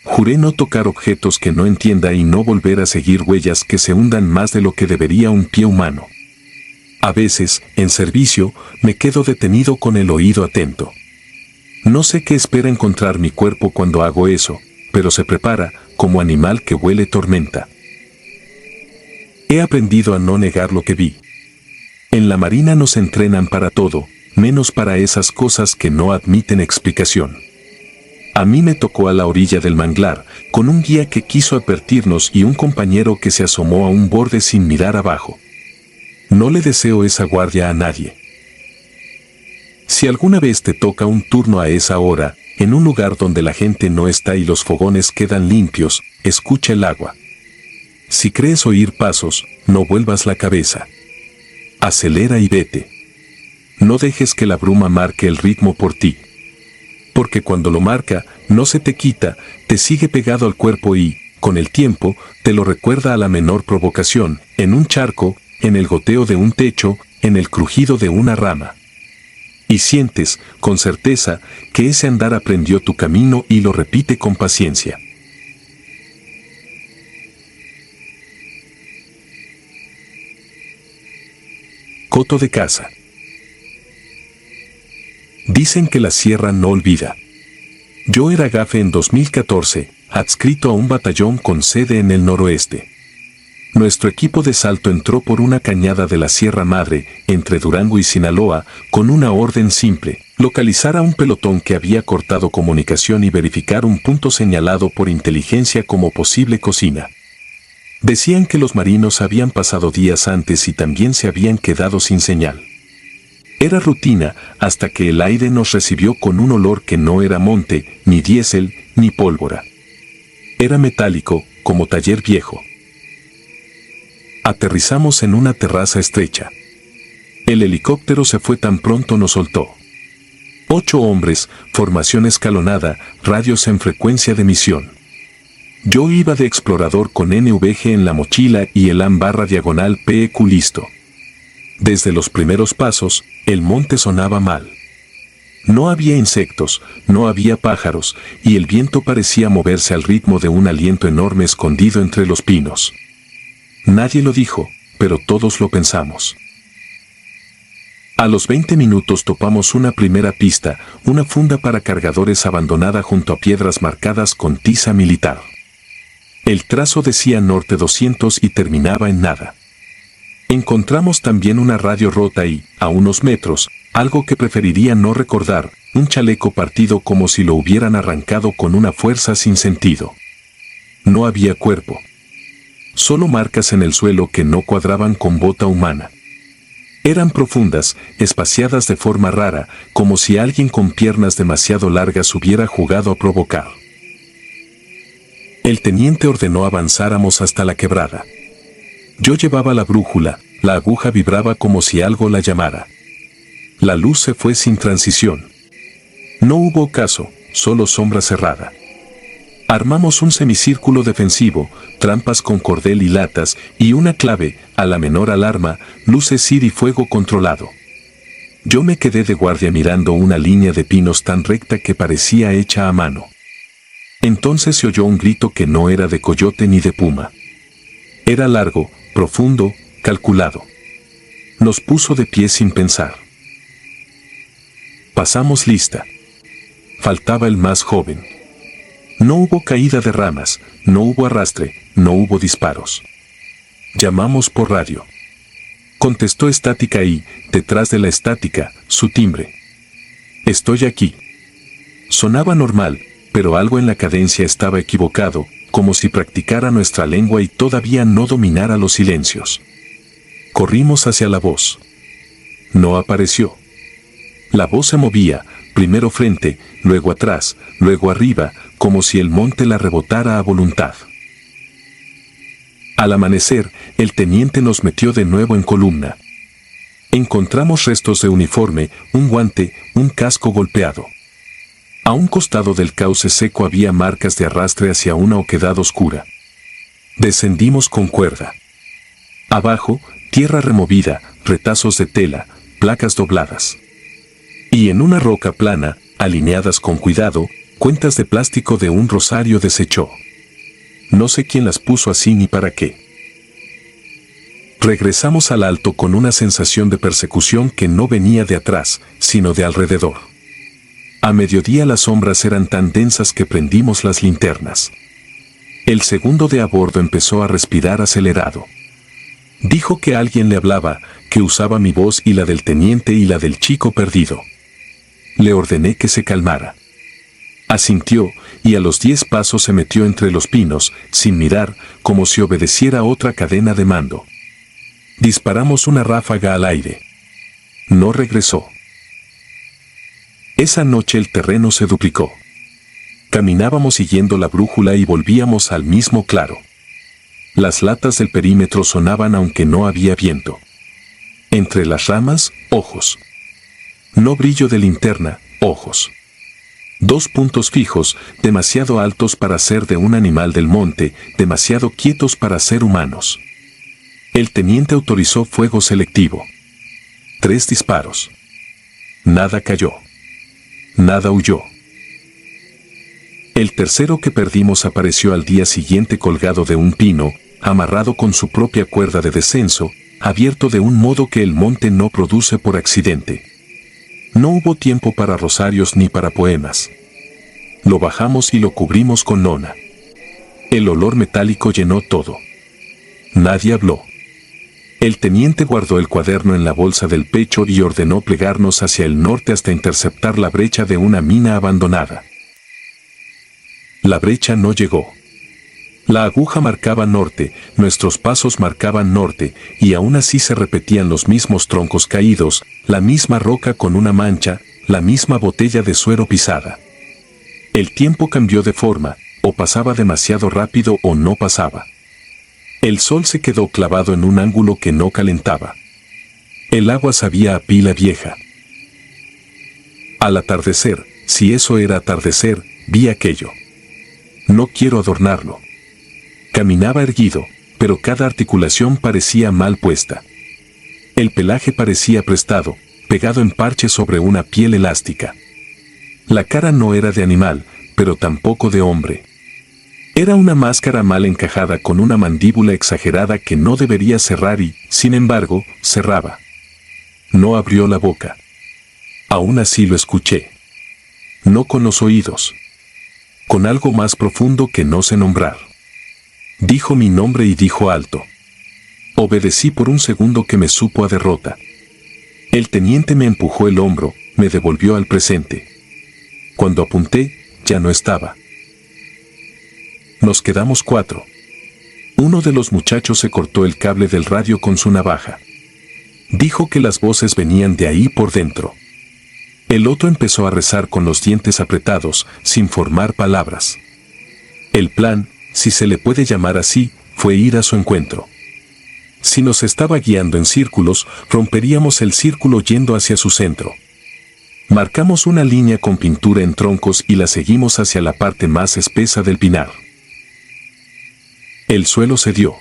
Juré no tocar objetos que no entienda y no volver a seguir huellas que se hundan más de lo que debería un pie humano. A veces, en servicio, me quedo detenido con el oído atento. No sé qué espera encontrar mi cuerpo cuando hago eso, pero se prepara, como animal que huele tormenta. He aprendido a no negar lo que vi. En la Marina nos entrenan para todo, menos para esas cosas que no admiten explicación. A mí me tocó a la orilla del manglar, con un guía que quiso advertirnos y un compañero que se asomó a un borde sin mirar abajo. No le deseo esa guardia a nadie. Si alguna vez te toca un turno a esa hora, en un lugar donde la gente no está y los fogones quedan limpios, escucha el agua. Si crees oír pasos, no vuelvas la cabeza. Acelera y vete. No dejes que la bruma marque el ritmo por ti. Porque cuando lo marca, no se te quita, te sigue pegado al cuerpo y, con el tiempo, te lo recuerda a la menor provocación, en un charco, en el goteo de un techo, en el crujido de una rama. Y sientes, con certeza, que ese andar aprendió tu camino y lo repite con paciencia. Coto de caza. Dicen que la sierra no olvida. Yo era gafe en 2014, adscrito a un batallón con sede en el noroeste. Nuestro equipo de salto entró por una cañada de la Sierra Madre, entre Durango y Sinaloa, con una orden simple: localizar a un pelotón que había cortado comunicación y verificar un punto señalado por inteligencia como posible cocina. Decían que los marinos habían pasado días antes y también se habían quedado sin señal. Era rutina hasta que el aire nos recibió con un olor que no era monte, ni diésel, ni pólvora. Era metálico, como taller viejo. Aterrizamos en una terraza estrecha. El helicóptero se fue tan pronto nos soltó. 8 hombres, formación escalonada, radios en frecuencia de emisión. Yo iba de explorador con NVG en la mochila y el AM/diagonal PEQ listo. Desde los primeros pasos, el monte sonaba mal. No había insectos, no había pájaros, y el viento parecía moverse al ritmo de un aliento enorme escondido entre los pinos. Nadie lo dijo, pero todos lo pensamos. A los 20 minutos topamos una primera pista, una funda para cargadores abandonada junto a piedras marcadas con tiza militar. El trazo decía Norte 200 y terminaba en nada. Encontramos también una radio rota y, a unos metros, algo que preferiría no recordar, un chaleco partido como si lo hubieran arrancado con una fuerza sin sentido. No había cuerpo. Solo marcas en el suelo que no cuadraban con bota humana. Eran profundas, espaciadas de forma rara, como si alguien con piernas demasiado largas hubiera jugado a provocar. El teniente ordenó avanzáramos hasta la quebrada. Yo llevaba la brújula, la aguja vibraba como si algo la llamara. La luz se fue sin transición. No hubo ocaso, solo sombra cerrada. Armamos un semicírculo defensivo, trampas con cordel y latas, y una clave, a la menor alarma, luces ir y fuego controlado. Yo me quedé de guardia mirando una línea de pinos tan recta que parecía hecha a mano. Entonces se oyó un grito que no era de coyote ni de puma. Era largo, profundo, calculado. Nos puso de pie sin pensar. Pasamos lista. Faltaba el más joven. No hubo caída de ramas, no hubo arrastre, no hubo disparos. Llamamos por radio. Contestó estática y, detrás de la estática, su timbre. Estoy aquí. Sonaba normal, pero algo en la cadencia estaba equivocado, como si practicara nuestra lengua y todavía no dominara los silencios. Corrimos hacia la voz. No apareció. La voz se movía, primero frente, luego atrás, luego arriba, como si el monte la rebotara a voluntad. Al amanecer, el teniente nos metió de nuevo en columna. Encontramos restos de uniforme, un guante, un casco golpeado. A un costado del cauce seco había marcas de arrastre hacia una oquedad oscura. Descendimos con cuerda. Abajo, tierra removida, retazos de tela, placas dobladas. Y en una roca plana, alineadas con cuidado, cuentas de plástico de un rosario deshecho. No sé quién las puso así ni para qué. Regresamos al alto con una sensación de persecución que no venía de atrás, sino de alrededor. A mediodía las sombras eran tan densas que prendimos las linternas. El segundo de a bordo empezó a respirar acelerado. Dijo que alguien le hablaba, que usaba mi voz y la del teniente y la del chico perdido. Le ordené que se calmara. Asintió, y a los 10 pasos se metió entre los pinos, sin mirar, como si obedeciera otra cadena de mando. Disparamos una ráfaga al aire. No regresó. Esa noche el terreno se duplicó. Caminábamos siguiendo la brújula y volvíamos al mismo claro. Las latas del perímetro sonaban aunque no había viento. Entre las ramas, ojos. No brillo de linterna, ojos. 2 puntos fijos, demasiado altos para ser de un animal del monte, demasiado quietos para ser humanos. El teniente autorizó fuego selectivo. 3 disparos. Nada cayó. Nada huyó. El tercero que perdimos apareció al día siguiente colgado de un pino, amarrado con su propia cuerda de descenso, abierto de un modo que el monte no produce por accidente. No hubo tiempo para rosarios ni para poemas. Lo bajamos y lo cubrimos con lona. El olor metálico llenó todo. Nadie habló. El teniente guardó el cuaderno en la bolsa del pecho y ordenó plegarnos hacia el norte hasta interceptar la brecha de una mina abandonada. La brecha no llegó. La aguja marcaba norte, nuestros pasos marcaban norte, y aún así se repetían los mismos troncos caídos, la misma roca con una mancha, la misma botella de suero pisada. El tiempo cambió de forma, o pasaba demasiado rápido o no pasaba. El sol se quedó clavado en un ángulo que no calentaba. El agua sabía a pila vieja. Al atardecer, si eso era atardecer, vi aquello. No quiero adornarlo. Caminaba erguido, pero cada articulación parecía mal puesta. El pelaje parecía prestado, pegado en parche sobre una piel elástica. La cara no era de animal, pero tampoco de hombre. Era una máscara mal encajada con una mandíbula exagerada que no debería cerrar y, sin embargo, cerraba. No abrió la boca. Aún así lo escuché. No con los oídos. Con algo más profundo que no sé nombrar. Dijo mi nombre y dijo alto. Obedecí por un segundo que me supo a derrota. El teniente me empujó el hombro, me devolvió al presente. Cuando apunté, ya no estaba. Nos quedamos 4. Uno de los muchachos se cortó el cable del radio con su navaja. Dijo que las voces venían de ahí por dentro. El otro empezó a rezar con los dientes apretados, sin formar palabras. El plan, si se le puede llamar así, fue ir a su encuentro. Si nos estaba guiando en círculos, romperíamos el círculo yendo hacia su centro. Marcamos una línea con pintura en troncos y la seguimos hacia la parte más espesa del pinar. El suelo cedió.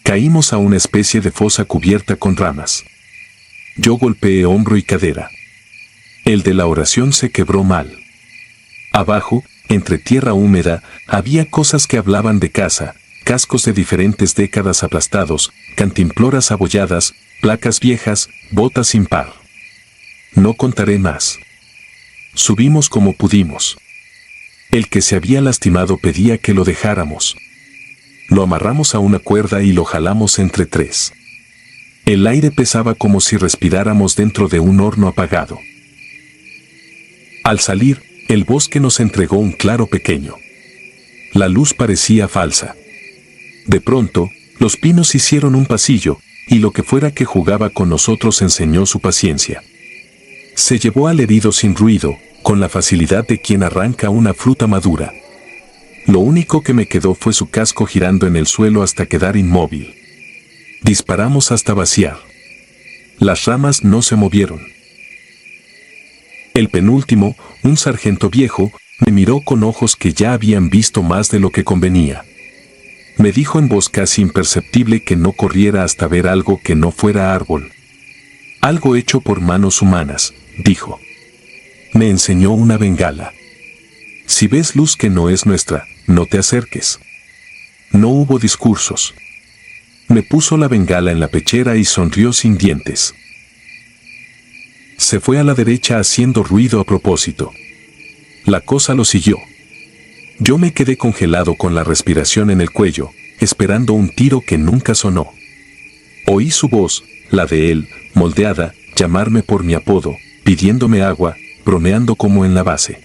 Caímos a una especie de fosa cubierta con ramas. Yo golpeé hombro y cadera. El de la oración se quebró mal. Abajo, entre tierra húmeda, había cosas que hablaban de casa, cascos de diferentes décadas aplastados, cantimploras abolladas, placas viejas, botas sin par. No contaré más. Subimos como pudimos. El que se había lastimado pedía que lo dejáramos. Lo amarramos a una cuerda y lo jalamos entre 3. El aire pesaba como si respiráramos dentro de un horno apagado. Al salir, el bosque nos entregó un claro pequeño. La luz parecía falsa. De pronto, los pinos hicieron un pasillo, y lo que fuera que jugaba con nosotros enseñó su paciencia. Se llevó al herido sin ruido, con la facilidad de quien arranca una fruta madura. Lo único que me quedó fue su casco girando en el suelo hasta quedar inmóvil. Disparamos hasta vaciar. Las ramas no se movieron. El penúltimo, un sargento viejo, me miró con ojos que ya habían visto más de lo que convenía. Me dijo en voz casi imperceptible que no corriera hasta ver algo que no fuera árbol. Algo hecho por manos humanas, dijo. Me enseñó una bengala. Si ves luz que no es nuestra, no te acerques. No hubo discursos. Me puso la bengala en la pechera y sonrió sin dientes. Se fue a la derecha haciendo ruido a propósito. La cosa lo siguió. Yo me quedé congelado con la respiración en el cuello, esperando un tiro que nunca sonó. Oí su voz, la de él, moldeada, llamarme por mi apodo, pidiéndome agua, bromeando como en la base.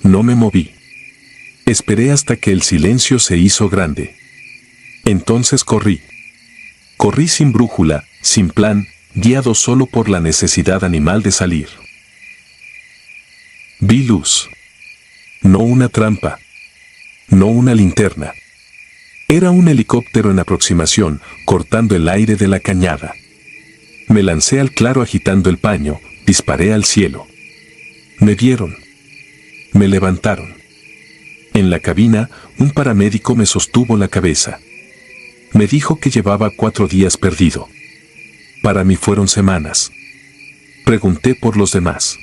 No me moví. Esperé hasta que el silencio se hizo grande. Entonces corrí. Corrí sin brújula, sin plan, guiado solo por la necesidad animal de salir. Vi luz. No una trampa. No una linterna. Era un helicóptero en aproximación, cortando el aire de la cañada. Me lancé al claro agitando el paño, disparé al cielo. Me vieron. Me levantaron. En la cabina, un paramédico me sostuvo la cabeza. Me dijo que llevaba 4 días perdido. Para mí fueron semanas. Pregunté por los demás.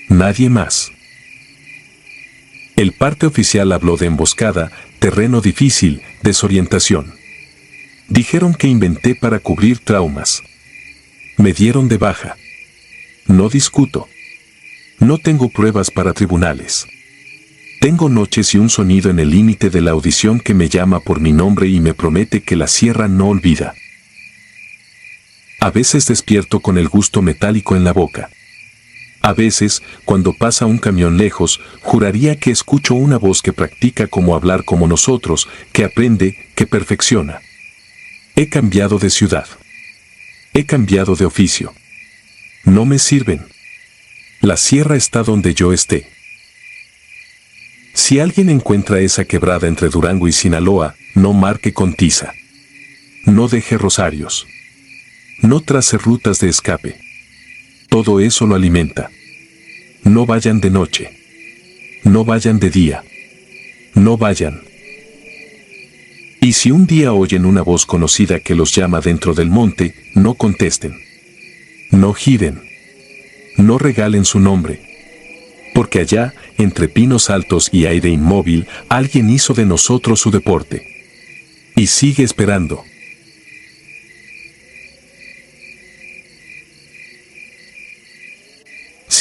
Nadie más. El parte oficial habló de emboscada, terreno difícil, desorientación. Dijeron que inventé para cubrir traumas. Me dieron de baja. No discuto. No tengo pruebas para tribunales. Tengo noches y un sonido en el límite de la audición que me llama por mi nombre y me promete que la sierra no olvida. A veces despierto con el gusto metálico en la boca. A veces, cuando pasa un camión lejos, juraría que escucho una voz que practica cómo hablar como nosotros, que aprende, que perfecciona. He cambiado de ciudad. He cambiado de oficio. No me sirven. La sierra está donde yo esté. Si alguien encuentra esa quebrada entre Durango y Sinaloa, no marque con tiza. No deje rosarios. No trace rutas de escape. Todo eso lo alimenta. No vayan de noche. No vayan de día. No vayan. Y si un día oyen una voz conocida que los llama dentro del monte, no contesten. No giren. No regalen su nombre. Porque allá, entre pinos altos y aire inmóvil, alguien hizo de nosotros su deporte. Y sigue esperando.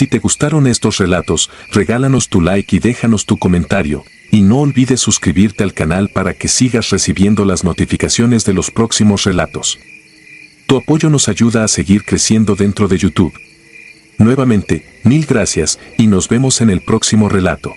Si te gustaron estos relatos, regálanos tu like y déjanos tu comentario. Y no olvides suscribirte al canal para que sigas recibiendo las notificaciones de los próximos relatos. Tu apoyo nos ayuda a seguir creciendo dentro de YouTube. Nuevamente, mil gracias y nos vemos en el próximo relato.